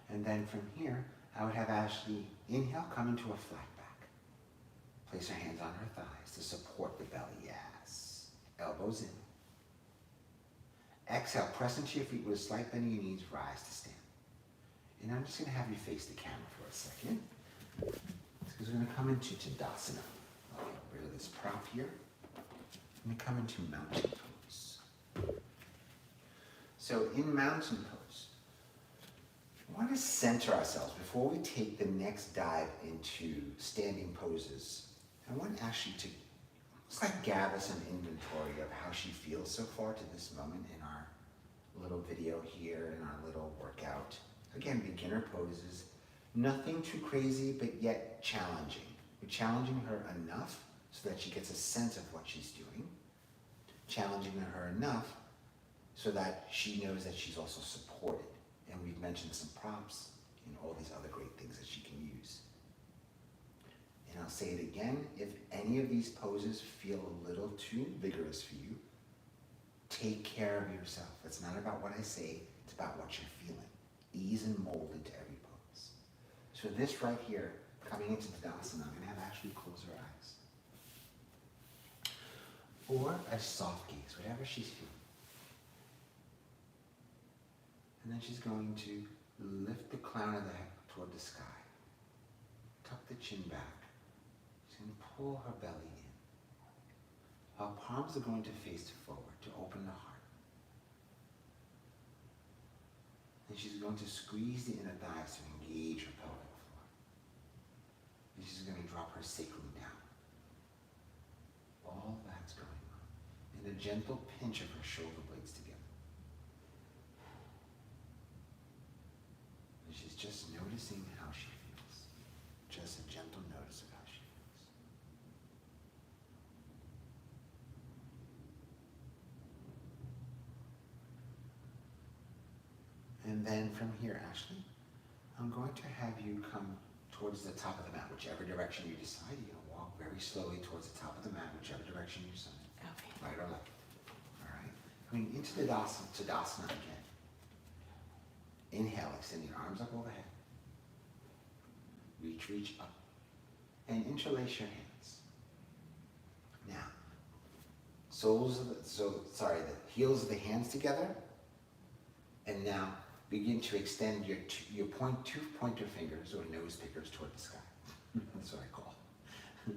And then from here, I would have Ashley inhale, come into a flat back. Place her hands on her thighs to support the belly, yes. Elbows in. Exhale, press into your feet with a slight bend in your knees, rise to stand. And I'm just gonna have you face the camera for a second. Because we're gonna come into Tadasana. I'll get rid of this prop here. I'm gonna come into mountain pose. So in mountain pose, we want to center ourselves before we take the next dive into standing poses. I want Ashley to almost like gather some inventory of how she feels so far to this moment in our little video here, in our little workout. Again, beginner poses, nothing too crazy, but yet challenging. We're challenging her enough so that she gets a sense of what she's doing. Challenging her enough so that she knows that she's also supported. And we've mentioned some props and all these other great things that she can use. And I'll say it again, if any of these poses feel a little too vigorous for you, take care of yourself. It's not about what I say, it's about what you're feeling. Ease and mold into every pose. So this right here, coming into Tadasana, I'm gonna have Ashley close her eyes. Or a soft gaze, whatever she's feeling. And then she's going to lift the crown of the head toward the sky. Tuck the chin back. She's going to pull her belly in. Her palms are going to face forward to open the heart. And she's going to squeeze the inner thighs to engage her pelvic floor. And she's going to drop her sacrum down. All that's going on. And a gentle pinch of her shoulder blades together. She's just noticing how she feels. Just a gentle notice of how she feels. And then from here, Ashley, I'm going to have you come towards the top of the mat, whichever direction you decide. You're going to walk very slowly towards the top of the mat, whichever direction you decide. Okay. Right or left. All right. Coming into the Tadasana again. Inhale, extend your arms up overhead. Reach up. And interlace your hands. Now, the heels of the hands together. And now begin to extend your two pointer fingers or nose pickers toward the sky. That's what I call it.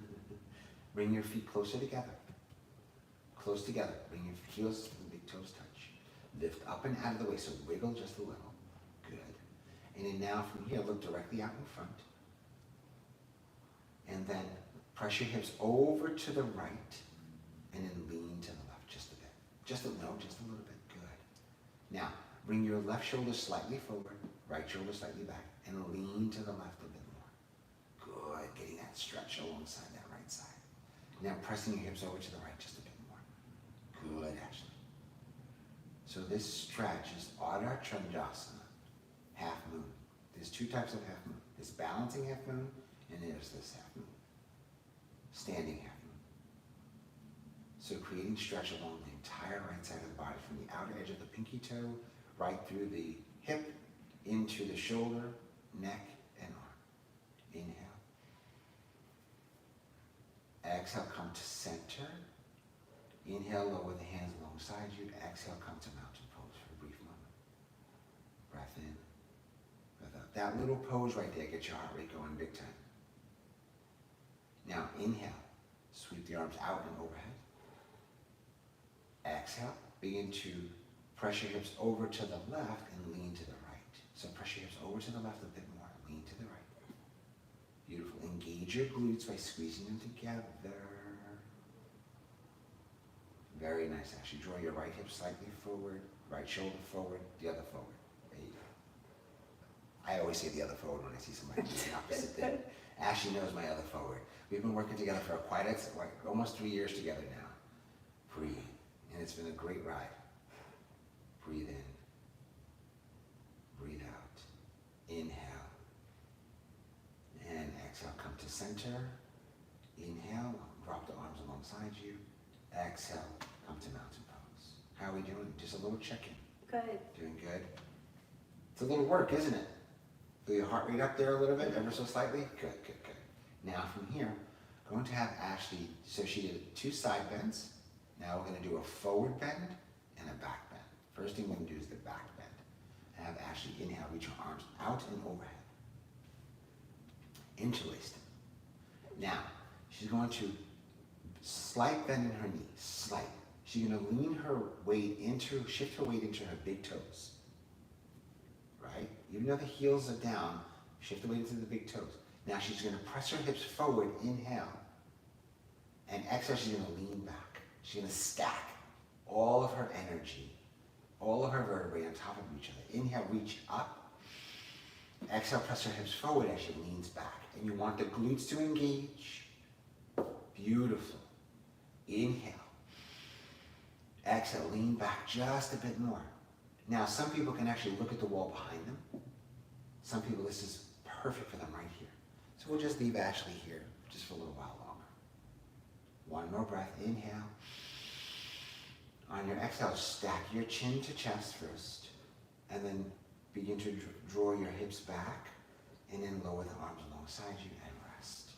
Bring your feet closer together. Close together. Bring your heels and big toes touch. Lift up and out of the way, so wiggle just a little. Good. And then now from here, look directly out in front. And then press your hips over to the right, and then lean to the left just a bit. Just a little bit, good. Now, bring your left shoulder slightly forward, right shoulder slightly back, and lean to the left a bit more. Good, getting that stretch alongside that right side. Now pressing your hips over to the right just a bit more. Good, Ashley. So this stretch is Ardha Tadasana, half moon. There's two types of half moon. There's balancing half moon, and there's this half moon. Standing half moon. So creating stretch along the entire right side of the body, from the outer edge of the pinky toe, right through the hip, into the shoulder, neck, and arm. Inhale. Exhale, come to center. Inhale, lower the hands alongside you. Exhale, come to mountain pose for a brief moment. Breath in, breath out. That little pose right there gets your heart rate going big time. Now inhale, sweep the arms out and overhead. Exhale, begin to press your hips over to the left and lean to the right. So press your hips over to the left a bit more, lean to the right. Beautiful. Engage your glutes by squeezing them together. Very nice, Ashley. Draw your right hip slightly forward, right shoulder forward, the other forward. There you go. I always say the other forward when I see somebody do the opposite thing. Ashley knows my other forward. We've been working together for almost 3 years together now. Breathe. And it's been a great ride. Breathe in. Breathe out. Inhale. And exhale, come to center. Inhale, drop the arms alongside you. Exhale, come to mountain pose. How are we doing? Just a little check-in. Good. Doing good? It's a little work, isn't it? Feel your heart rate up there a little bit, ever so slightly? Good, good, good. Now from here, going to have Ashley, so she did 2 side bends. Now we're going to do a forward bend and a back bend. First thing we're going to do is the back bend. Have Ashley inhale, reach her arms out and overhead. Interlace them. Now, she's going to slight bend in her knee, slight. She's going to lean her weight shift her weight into her big toes. Right? Even though the heels are down, shift the weight into the big toes. Now she's going to press her hips forward, inhale. And exhale, she's going to lean back. She's going to stack all of her energy, all of her vertebrae on top of each other. Inhale, reach up. Exhale, press her hips forward as she leans back. And you want the glutes to engage. Beautiful. Inhale. Exhale, lean back just a bit more. Now, some people can actually look at the wall behind them. Some people, this is perfect for them right here. So we'll just leave Ashley here just for a little while longer. One more breath, inhale. On your exhale, stack your chin to chest first, and then begin to draw your hips back, and then lower the arms alongside you and rest.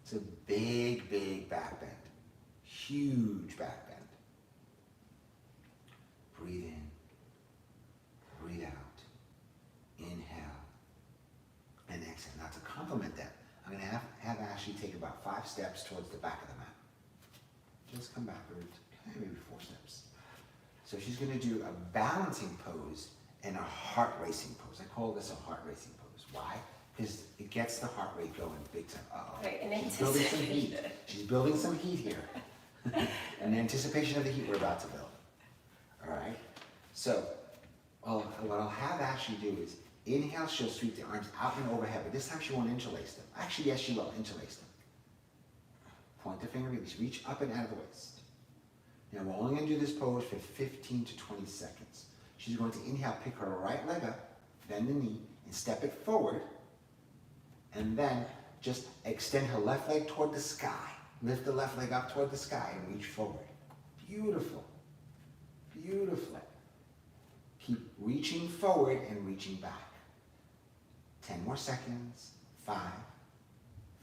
It's a big, big back bend. Huge back bend. Breathe in. Breathe out. Inhale. And exhale. Now to complement that, I'm going to have Ashley take about 5 steps towards the back of the mat. Just come backwards, maybe 4 steps. So she's going to do a balancing pose and a heart racing pose. I call this a heart racing pose. Why? Because it gets the heart rate going big time. Uh-oh. Right, in She's building some heat. anticipation. She's building some heat here. In anticipation of the heat we're about to build. All right? So what I'll have Ashley do is inhale, she'll sweep the arms out and overhead, but this time she won't interlace them. Actually, yes, she will interlace them. Point the finger, release, reach up and out of the waist. Now we're only going to do this pose for 15 to 20 seconds. She's going to inhale, pick her right leg up, bend the knee, and step it forward. And then just extend her left leg toward the sky. Lift the left leg up toward the sky and reach forward. Beautiful. Beautiful. Keep reaching forward and reaching back. 10 more seconds. 5,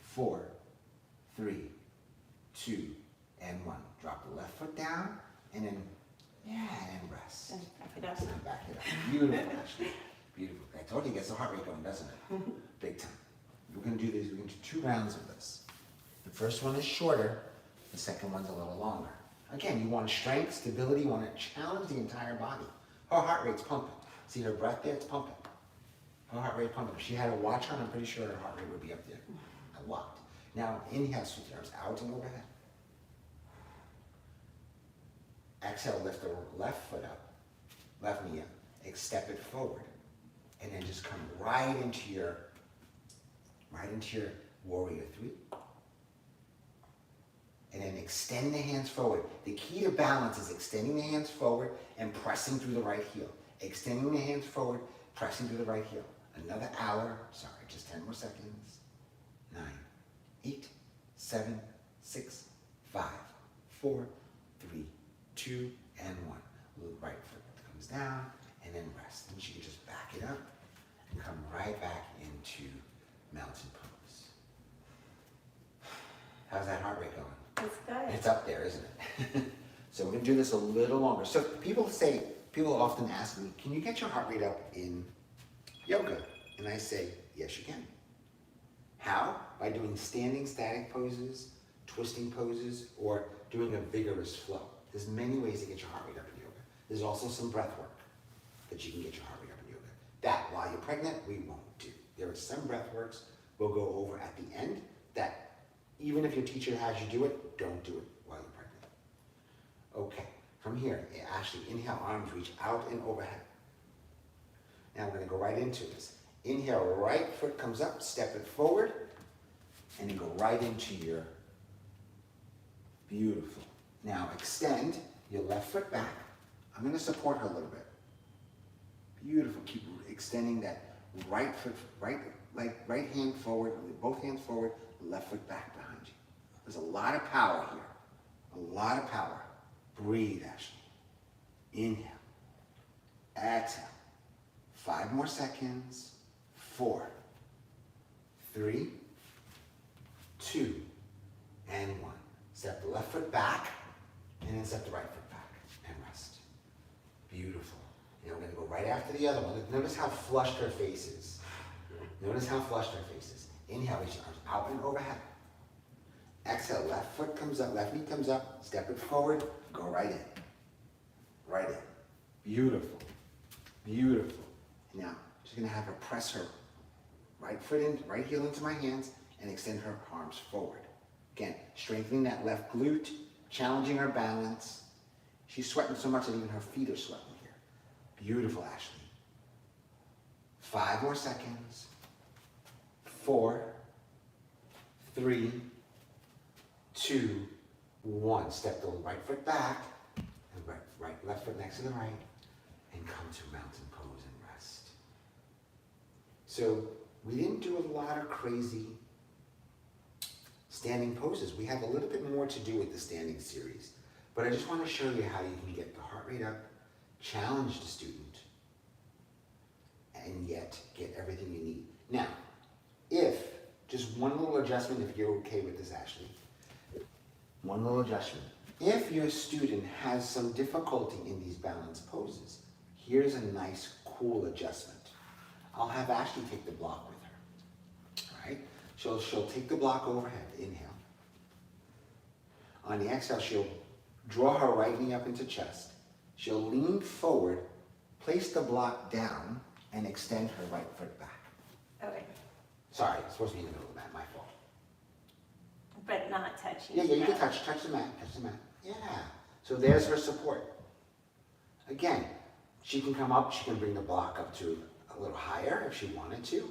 4, 3, 2, and 1. Drop the left foot down, and then, and rest. And back it up. And back it up. Beautiful, Ashley. Beautiful. I told you it gets the heart rate going, doesn't it? Big time. We're going to do this. We're going to do 2 rounds of this. The first one is shorter. The second one's a little longer. Again, you want strength, stability. You want to challenge the entire body. Her heart rate's pumping. See her breath there? It's pumping. her heart rate pumping. If she had a watch on, I'm pretty sure her heart rate would be up there a lot. Now, inhale, sweep the arms out and overhead. Exhale, lift the left foot up, left knee up, step it forward, and then just come right into your warrior three. And then extend the hands forward. The key to balance is extending the hands forward and pressing through the right heel. Extending the hands forward, pressing through the right heel. Another hour, just 10 more seconds. 9, 8, 7, 6, 5, 4, 3, 2, and 1. Right foot comes down and then rest. And she can just back it up and come right back into mountain pose. How's that heart rate going? It's good. It's up there, isn't it? So we're gonna do this a little longer. So people often ask me, can you get your heart rate up in yoga? And I say, yes, you can. How? By doing standing static poses, twisting poses, or doing a vigorous flow. There's many ways to get your heart rate up in yoga. There's also some breath work that you can get your heart rate up in yoga. That, while you're pregnant, we won't do. There are some breath works we'll go over at the end that even if your teacher has you do it, don't do it while you're pregnant. Okay, from here, Ashley, inhale, arms reach out and overhead. Now we're gonna go right into this. Inhale, right foot comes up, step it forward, and then go right into your beautiful. Now extend your left foot back. I'm gonna support her a little bit. Beautiful, keep extending that right foot, right hand forward, both hands forward, left foot back behind you. There's a lot of power here, a lot of power. Breathe, Ashley. Inhale, exhale. 5 more seconds. 4, 3, 2, and 1. Step the left foot back, and then step the right foot back, and rest. Beautiful. Now we're gonna go right after the other one. Notice how flushed her face is. Notice how flushed her face is. Inhale, reach your arms out and overhead. Exhale, left foot comes up, left knee comes up, step it forward, go right in. Right in. Beautiful. Beautiful. Now, she's gonna have her press her right foot in, right heel into my hands, and extend her arms forward. Again, strengthening that left glute, challenging her balance. She's sweating so much that even her feet are sweating here. Beautiful, Ashley. 5 more seconds. 4, 3, 2, 1. Step the right foot back, and left foot next to the right, and come to mountain pose and rest. So we didn't do a lot of crazy standing poses. We have a little bit more to do with the standing series, but I just want to show you how you can get the heart rate up, challenge the student, and yet get everything you need. Now, just one little adjustment, if you're okay with this, Ashley, one little adjustment. If your student has some difficulty in these balance poses, here's a nice, cool adjustment. I'll have Ashley take the block with her, all right? She'll take the block overhead, inhale. On the exhale, she'll draw her right knee up into chest. She'll lean forward, place the block down, and extend her right foot back. Okay. Sorry, it's supposed to be in the middle of the mat, my fault. But not touching. Yeah, you can touch the mat, Yeah, so there's her support. Again, she can come up, she can bring the block up to a little higher if she wanted to.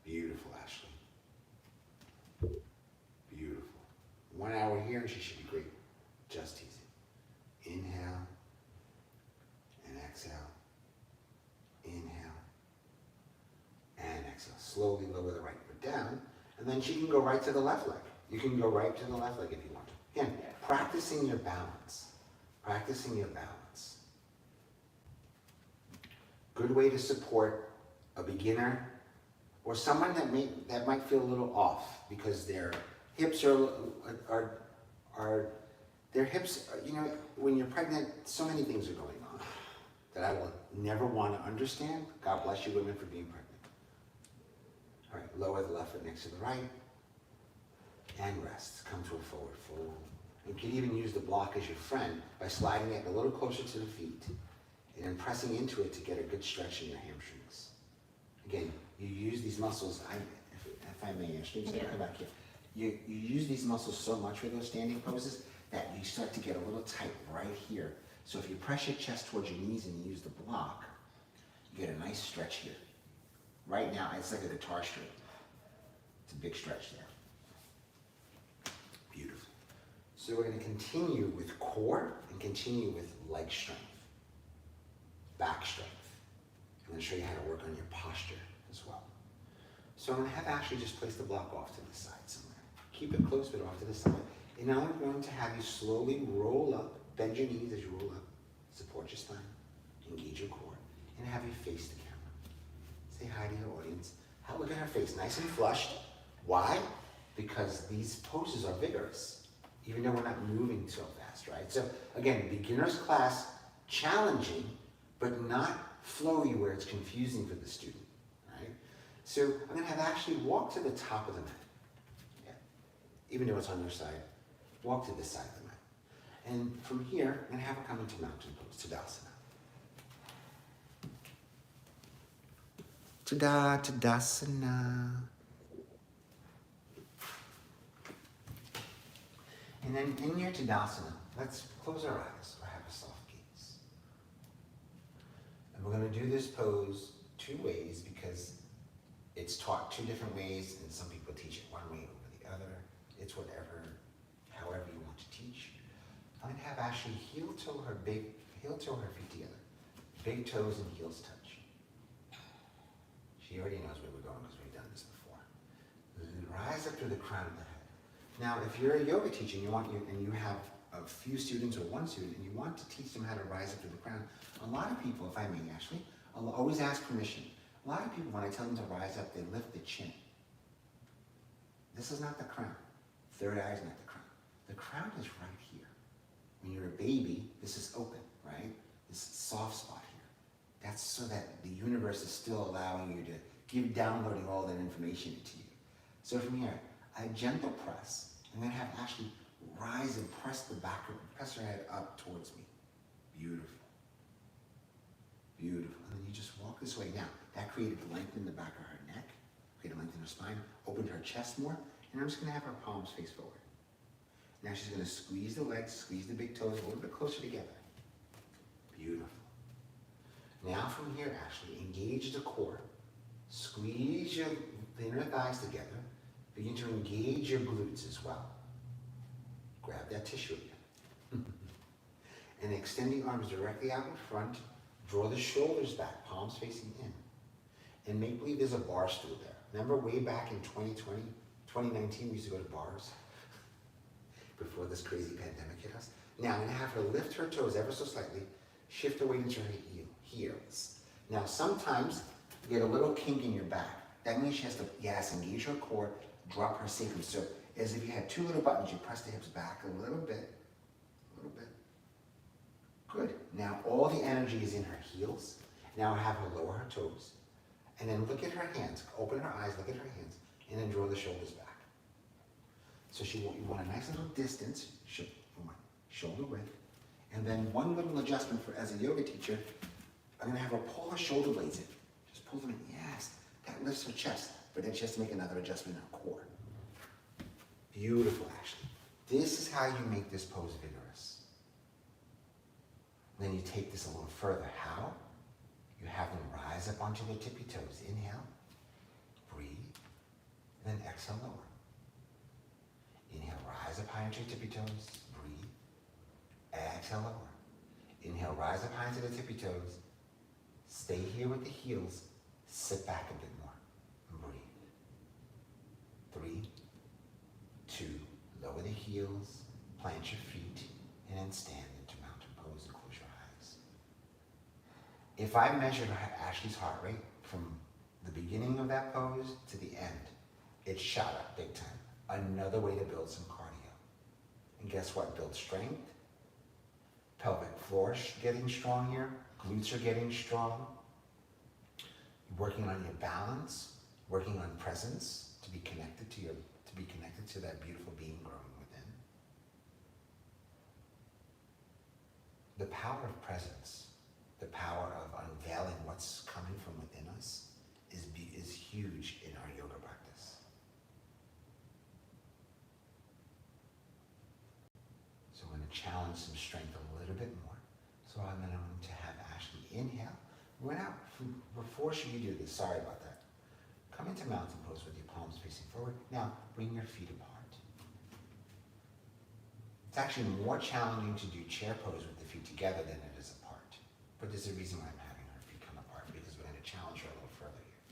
Beautiful, Ashley. Beautiful. 1 hour here and she should be great. Just easy. Inhale and exhale. Inhale and exhale. Slowly lower the right foot down, and then she can go right to the left leg. You can go right to the left leg if you want to. Again, practicing your balance. Practicing your balance. Good way to support a beginner or someone that might feel a little off because their hips their hips, when you're pregnant, so many things are going on that I will never want to understand. God bless you women for being pregnant. All right, lower the left foot next to the right and rest. Come to a forward fold You can even use the block as your friend by sliding it a little closer to the feet and then pressing into it to get a good stretch in your hamstrings. Again, you use these muscles, if I may, Ashley, so come back here. You use these muscles so much for those standing poses that you start to get a little tight right here. So if you press your chest towards your knees and you use the block, you get a nice stretch here. Right now, it's like a guitar string. It's a big stretch there. Beautiful. So we're going to continue with core and continue with leg strength, back strength. I'm going to show you how to work on your posture as well. So I'm going to have Ashley just place the block off to the side somewhere. Keep it close, but off to the side. And now I'm going to have you slowly roll up, bend your knees as you roll up, support your spine, engage your core, and have you face the camera. Say hi to your audience. Look at her face, nice and flushed. Why? Because these poses are vigorous, even though we're not moving so fast, right? So again, beginner's class, challenging, but not flowy where it's confusing for the student, right? So I'm going to have Ashley walk to the top of the mat. Yeah. Even though it's on your side, walk to this side of the mat. And from here, I'm going to have her come into mountain pose, Tadasana. Tadasana. And then in your Tadasana, let's close our eyes or have a soft gaze. And we're going to do this pose two ways because it's taught two different ways, and some people teach it one way over the other. It's however you want to teach. I'm going to have Ashley heel toe her feet together. Big toes and heels touch. She already knows where we're going because we've done this before. Rise up to the crown of the head. Now, if you're a yoga teacher and you have a few students or one student and you want to teach them how to rise up to the crown, a lot of people, if I may, Ashley, I'll always ask permission. A lot of people, when I tell them to rise up, they lift the chin. This is not the crown. Third eye is not the crown. The crown is right here. When you're a baby, this is open, right? This soft spot here. That's so that the universe is still allowing you to downloading all that information to you. So from here, I gentle press. I'm going to have Ashley rise and press her head up towards me. Beautiful. Beautiful. And then you just walk this way. Now, that created length in the back of her neck, created length in her spine, opened her chest more, and I'm just going to have her palms face forward. Now she's going to squeeze the legs, squeeze the big toes a little bit closer together. Beautiful. Now from here, Ashley, engage the core. Squeeze your inner thighs together. Begin to engage your glutes as well. Grab that tissue again. And extend the arms directly out in front. Draw the shoulders back, palms facing in. And make believe there's a bar stool there. Remember way back in 2019, we used to go to bars before this crazy pandemic hit us? Now I'm going to have her lift her toes ever so slightly, shift her weight into her heels. Now sometimes you get a little kink in your back. That means she has to, engage her core, drop her sacrum. So as if you had two little buttons, you press the hips back a little bit. Good. Now all the energy is in her heels. Now have her lower her toes. And then look at her hands. Open her eyes, look at her hands, and then draw the shoulders back. So you want a nice little distance, shoulder width. And then one little adjustment for as a yoga teacher, I'm going to have her pull her shoulder blades in. Just pull them in. Yes, that lifts her chest. But then she has to make another adjustment in her core. Beautiful, actually. This is how you make this pose vigorous. Then you take this a little further. How? You have them rise up onto their tippy toes. Inhale, breathe, then exhale lower. Inhale, rise up high onto your tippy toes, breathe, exhale lower. Inhale, rise up high into the tippy toes, stay here with the heels, sit back a bit more, and breathe. 3, 2, lower the heels, plant your feet, and then stand into mountain pose and close your eyes. If I measured Ashley's heart rate from the beginning of that pose to the end, it shot up big time. Another way to build some cardio. And guess what? Build strength. Pelvic floor getting strong here. Glutes are getting strong. Working on your balance. Working on presence to be connected to that beautiful being growing within. power of presence, the power of unveiling what's coming from within us is huge in our yoga practice. So I'm going to challenge some strength a little bit more. So I'm going to have Ashley inhale. Before you do this, sorry about that. Come into mountain pose with your palms facing forward. Now, bring your feet apart. It's actually more challenging to do chair pose with the feet together than it is apart. But there's a reason why I'm having her feet come apart, because we're going to challenge her a little further here.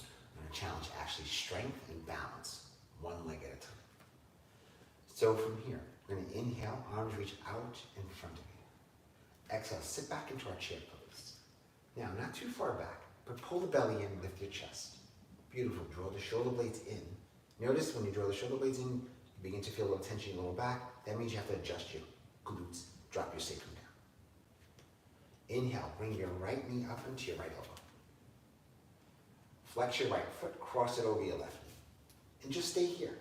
I'm going to challenge Ashley's strength and balance, one leg at a time. So from here, we're going to inhale, arms reach out in front of you. Exhale, sit back into our chair pose. Now, not too far back, but pull the belly in, lift your chest. Beautiful, draw the shoulder blades in. Notice when you draw the shoulder blades in, you begin to feel a little tension in your lower back. That means you have to adjust your glutes, drop your sacrum down. Inhale, bring your right knee up into your right elbow. Flex your right foot, cross it over your left knee. And just stay here.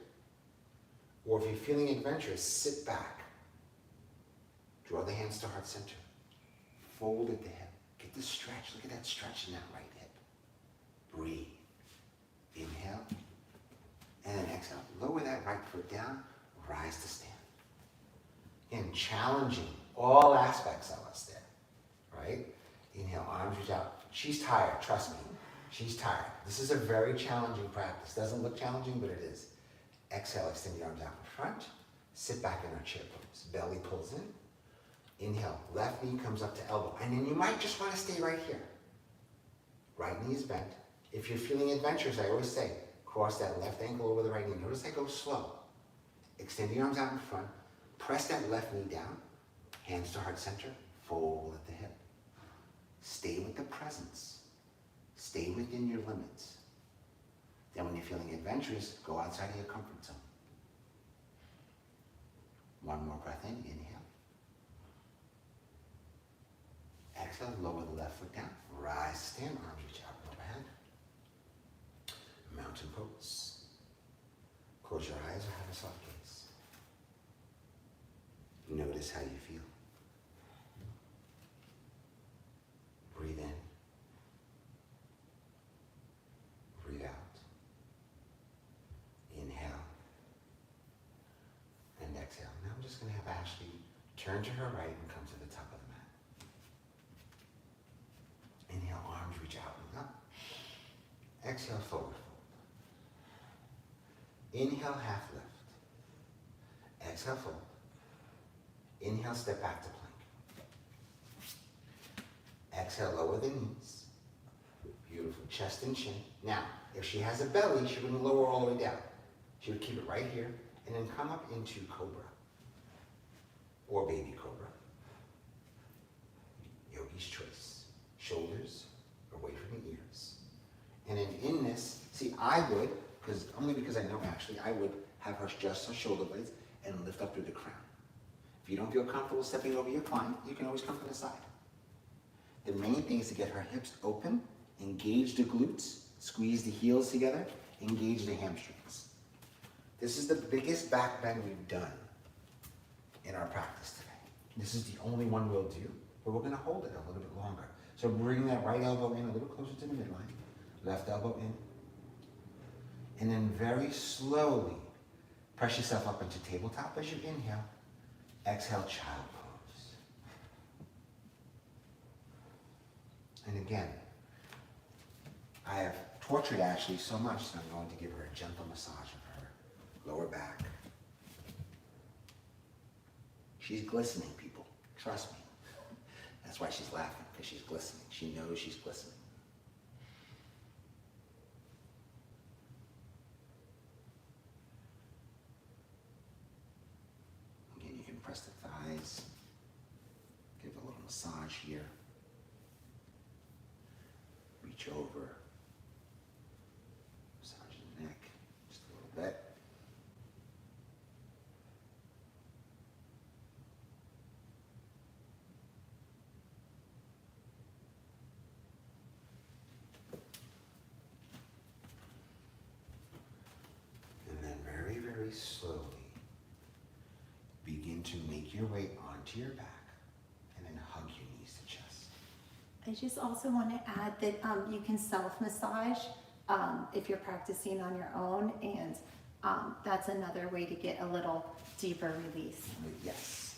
Or if you're feeling adventurous, sit back. Draw the hands to heart center. Fold at the hip. Get the stretch. Look at that stretch in that right hip. Breathe. Inhale. And then exhale. Lower that right foot down. Rise to stand. Again, challenging all aspects of us there. Right? Inhale, arms reach out. She's tired, trust me. She's tired. This is a very challenging practice. Doesn't look challenging, but it is. Exhale, extend your arms out in front. Sit back in our chair pose. Belly pulls in. Inhale, left knee comes up to elbow. And then you might just want to stay right here. Right knee is bent. If you're feeling adventurous, I always say, cross that left ankle over the right knee. Notice I go slow. Extend your arms out in front. Press that left knee down. Hands to heart center. Fold at the hip. Stay with the presence. Stay within your limits. Then when you're feeling adventurous, go outside of your comfort zone. One more breath in. Inhale. Exhale, lower the left foot down. Rise, stand, arms reach out overhead. Mountain pose. Close your eyes or have a soft gaze. Notice how you feel. Breathe in. Breathe out. Inhale. And exhale. Now I'm just going to have Ashley turn to her right and come to the top of the mat. Inhale, arms reach out and up. Exhale, forward fold. Inhale, half lift. Exhale, fold. Inhale, step back to plank. Exhale, lower the knees. Beautiful, chest and chin. Now, if she has a belly, she wouldn't lower all the way down. She would keep it right here and then come up into Cobra or baby Cobra. Yogi's choice. Shoulders away from the ears. And then in this, see, I would, only because I know Ashley, I would have her just her shoulder blades and lift up through the crown. If you don't feel comfortable stepping over your client, you can always come to the side. The main thing is to get her hips open, engage the glutes, squeeze the heels together, engage the hamstrings. This is the biggest back bend we've done in our practice today. This is the only one we'll do, but we're gonna hold it a little bit longer. So bring that right elbow in a little closer to the midline, left elbow in, and then very slowly press yourself up into tabletop as you inhale. Exhale, child pose. And again, I have tortured Ashley so much that I'm going to give her a gentle massage of her lower back. She's glistening, people. Trust me. That's why she's laughing, because she's glistening. She knows she's glistening. Again, you can press the thighs. Give a little massage here. Reach over. Massage the neck just a little bit. Very slowly begin to make your way onto your back. and hug your knees to chest. I just also want to add that you can self-massage if you're practicing on your own, and that's another way to get a little deeper release. Yes,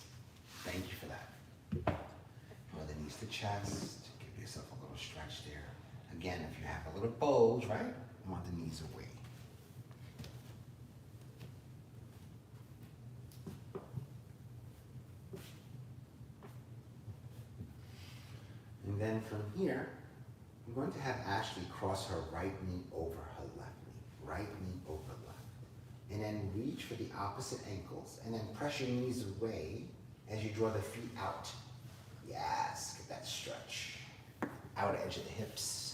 thank you for that. Draw the knees to chest, give yourself a little stretch there. Again, if you have a little bulge, right, you want the knees away. And then from here, I'm going to have Ashley cross her right knee over her left knee. Right knee over left. And then reach for the opposite ankles. And then press your knees away as you draw the feet out. Yes, get that stretch. Outer edge of the hips.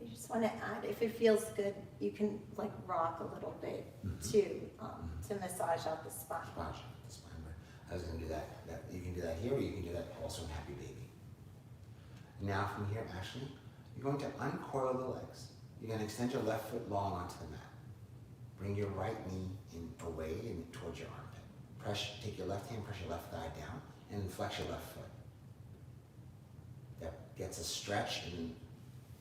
I just want to add, if it feels good, you can like rock a little bit to massage out the spine. Massage the spine. I was going to do that. You can do that here, or you can do that also in Happy Baby. Now from here, Ashley, you're going to uncoil the legs. You're going to extend your left foot long onto the mat. Bring your right knee away and towards your armpit. Take your left hand, press your left thigh down, and flex your left foot. That gets a stretch, and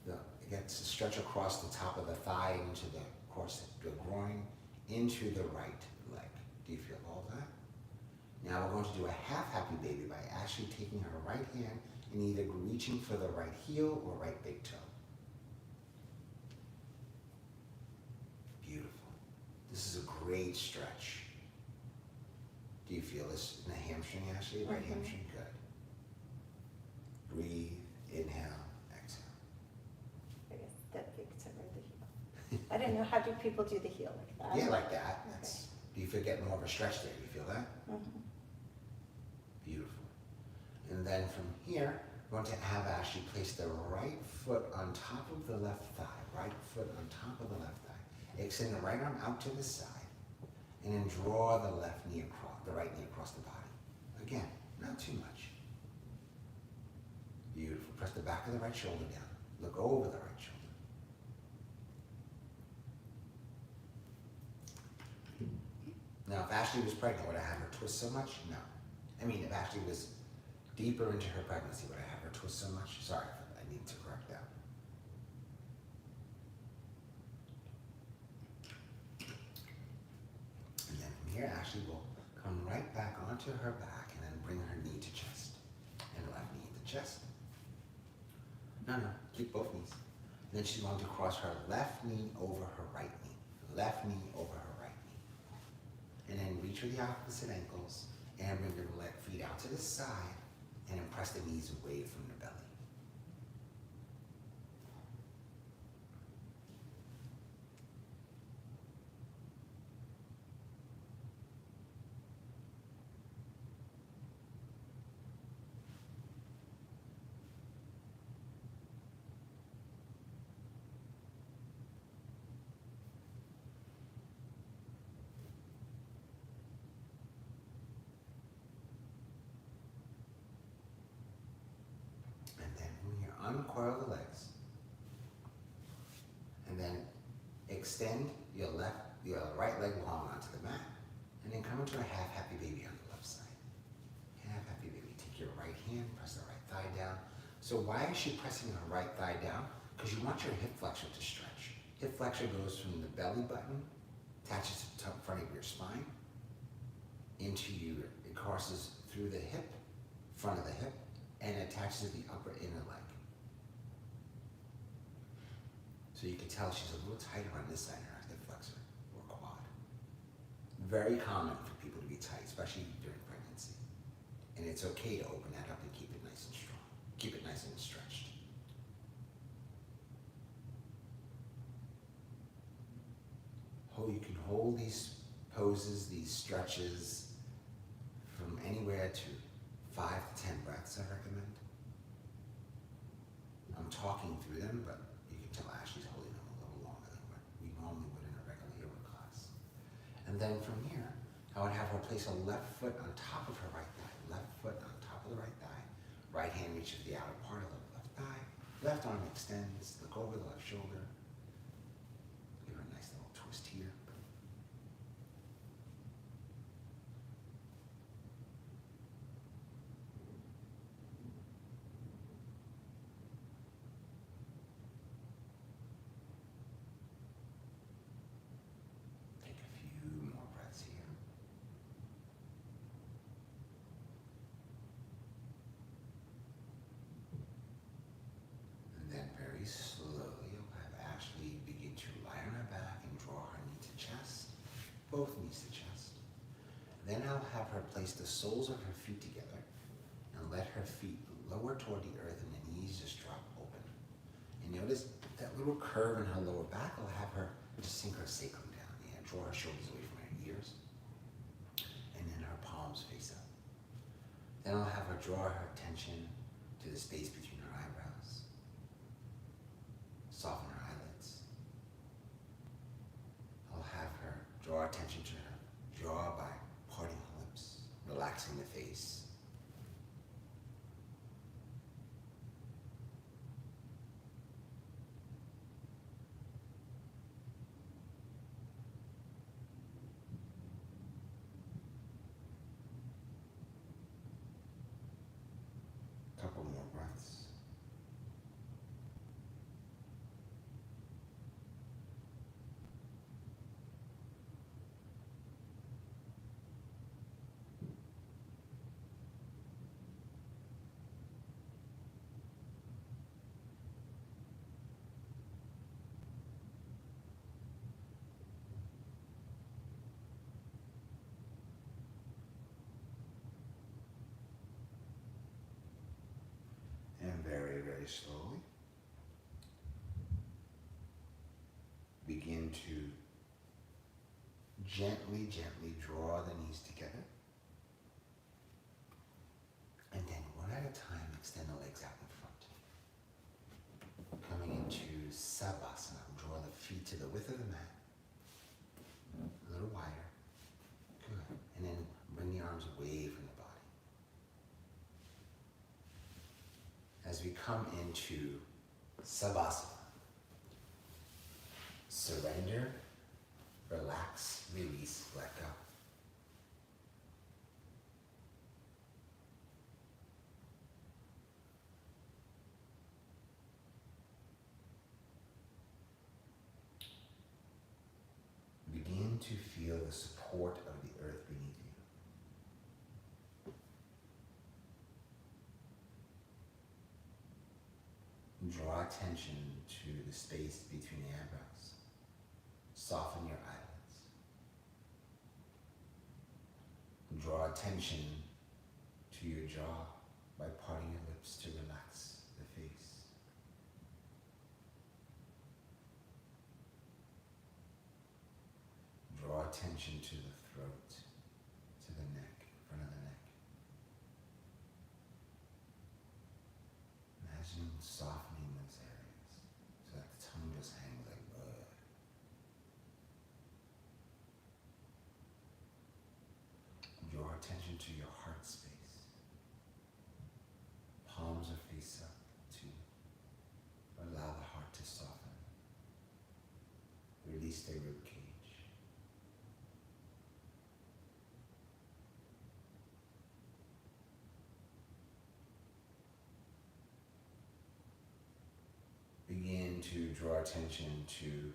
it gets a stretch across the top of the thigh into the groin, into the right leg. Do you feel all that? Now we're going to do a half Happy Baby by Ashley taking her right hand and either reaching for the right heel or right big toe. Beautiful. This is a great stretch. Do you feel this in the hamstring, Ashley? Right hamstring? Good. Breathe, inhale, exhale. I guess that big toe or the heel. I don't know, how do people do the heel like that? Yeah, like that. Okay. Do you feel get more of a stretch there? Do you feel that? Mm-hmm. Beautiful. And then from here, we're going to have Ashley place the right foot on top of the left thigh. Right foot on top of the left thigh. Extend the right arm out to the side. And then draw the right knee across the body. Again, not too much. Beautiful. Press the back of the right shoulder down. Look over the right shoulder. Now, if Ashley was pregnant, would I have her twist so much? No. I mean, if Ashley was deeper into her pregnancy, would I have her twist so much? Sorry, I need to correct that. And then from here, Ashley will come right back onto her back and then bring her knee to chest. And left knee to chest. No, keep both knees. Then she's going to cross her left knee over her right knee. Left knee over her right knee. And then reach for the opposite ankles and bring your feet out to the side and then press the knees away from the belly. Uncoil the legs, and then extend your right leg long onto the mat, and then come into a half Happy Baby on the left side. Half Happy Baby. Take your right hand, press the right thigh down. So why is she pressing her right thigh down? Because you want your hip flexor to stretch. Hip flexor goes from the belly button, attaches to the front of your spine, it crosses through the hip, front of the hip, and attaches to the upper inner leg. So you can tell she's a little tighter on this side of her hip flexor or quad. Very common for people to be tight, especially during pregnancy. And it's okay to open that up and keep it nice and strong. Keep it nice and stretched. You can hold these poses, these stretches from anywhere to 5 to 10 breaths, I recommend. I'm talking through them, but you can tell Ashley's holding them a little longer than what we And then from here, I would have her place her left foot on top of her right thigh. Left foot on top of the right thigh. Right hand reaches the outer part of the left thigh. Left arm extends. Look over the left shoulder. Give her a nice little twist here. Take a few more breaths here. And then very slowly, you'll have Ashley begin to lie on her back and draw her knee to chest, both knees to chest. Then I'll have her place the soles of her feet together and let her feet lower toward the earth and the knees just drop open. And notice that little curve in her lower back. I'll have her just sink her sacrum down and draw her shoulders away from her ears. And then her palms face up. Then I'll have her draw her attention to the space between her eyebrows. Soften her eyelids. I'll have her draw attention to her jaw by parting her lips, relaxing the face. Couple more breaths. And very, very slowly begin to gently, gently draw the knees together. And then one at a time, extend the legs out in front. Coming into Savasana, draw the feet to the width of the mat. A little wider. Good. And then bring the arms away from the body. As we come into Savasana, surrender, relax, release, let go. Begin to feel the support of the earth beneath you. Draw attention to the space between the eyebrows. Soften your eyelids. Draw attention to your jaw by parting your lips to relax the face. Draw attention to the throat, to the neck, front of the neck. Imagine softening those areas so that the tongue just hangs like bud. Draw attention to your heart space. Palms are face up to allow the heart to soften. Release the rib cage. Begin to draw attention to your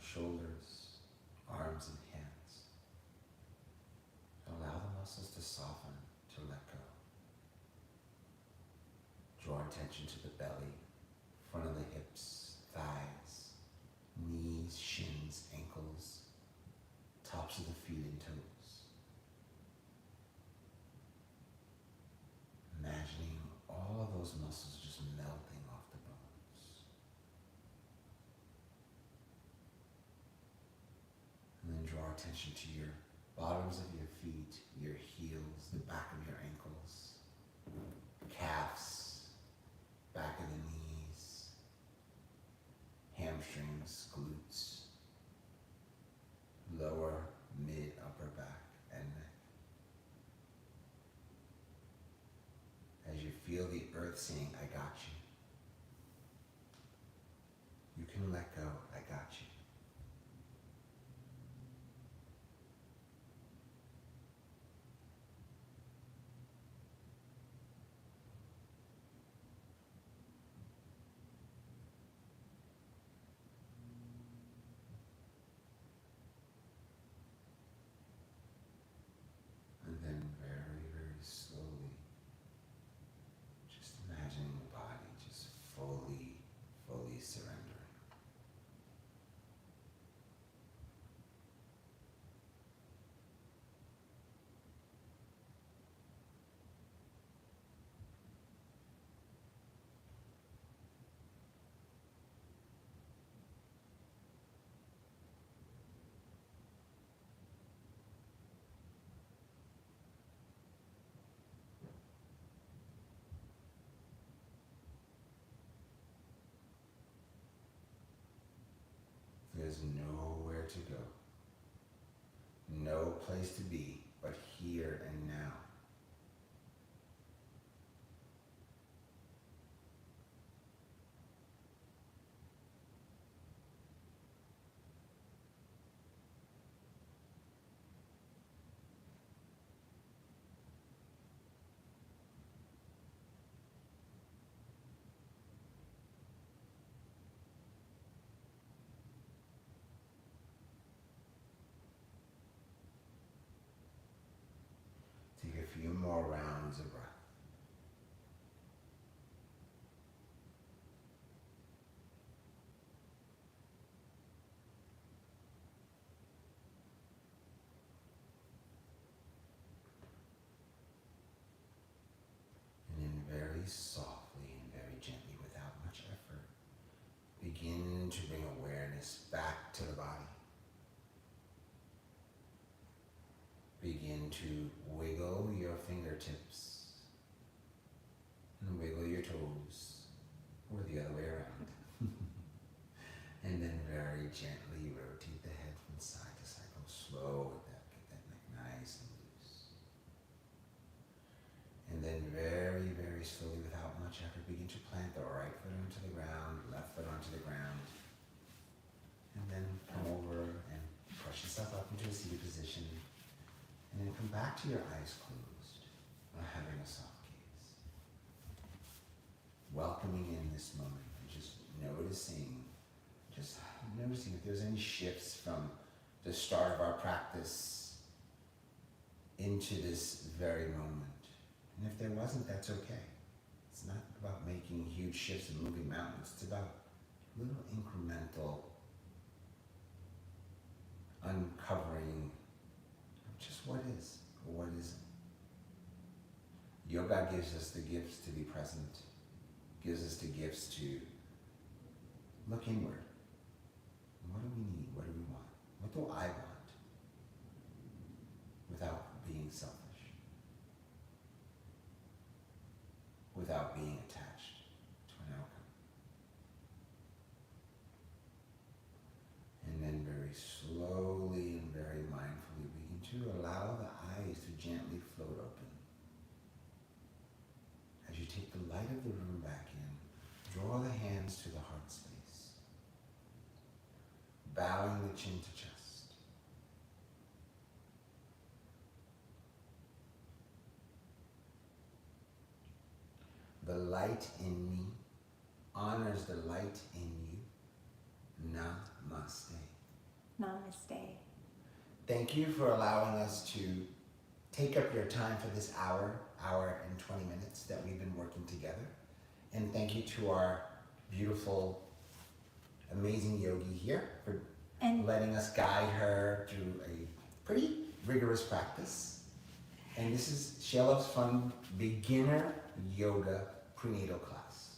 shoulders, arms, and hands. Allow the muscles to soften, to let go. Draw attention to the belly, front of the hips, thighs, knees, shins, ankles, tops of the feet and toes. Imagining all of those muscles just melting off the bones. And then draw attention to your bottoms of your feet, your heels, the back of your ankles, calves, hamstrings, glutes, lower, mid, upper back, and neck. As you feel the earth saying, I got you. You can let go, I got you. And then very, very slowly, just imagining the body just fully, fully surrendering. There's nowhere to go, no place to be but here and now. Take a few more rounds of breath. And then very softly and very gently, without much effort, begin to bring awareness back to the body. Begin to wiggle your fingertips and wiggle your toes, or the other way around. And then very gently rotate the head from side to side. Go slow with that, get that neck nice and loose. And then very, very slowly, without much effort, begin to plant the right foot onto the ground, left foot onto the ground. And then come over and push yourself up into a seated position. And then come back to your eyes closed, having a soft gaze. Welcoming in this moment and just noticing if there's any shifts from the start of our practice into this very moment. And if there wasn't, that's okay. It's not about making huge shifts and moving mountains. It's about little incremental uncovering just what is or what isn't. Yoga gives us the gifts to be present, gives us the gifts to look inward. What do we need? What do we want? What do I want? Without being selfish, without being attached to an outcome. And then very slowly and very mindfully begin to allow the eyes to gently float open. As you take the light of the room back in, draw the hands to the heart space, bowing the chin to chest. The light in me honors the light in you. Namaste. Namaste. Thank you for allowing us to take up your time for this hour and 20 minutes that we've been working together. And thank you to our beautiful, amazing yogi here for letting us guide her through a pretty rigorous practice. And this is ShareLove.Fund Beginner Yoga Prenatal Class.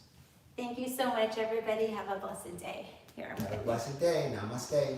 Thank you so much, everybody. Have a blessed day. Here. Have a blessed day. Namaste.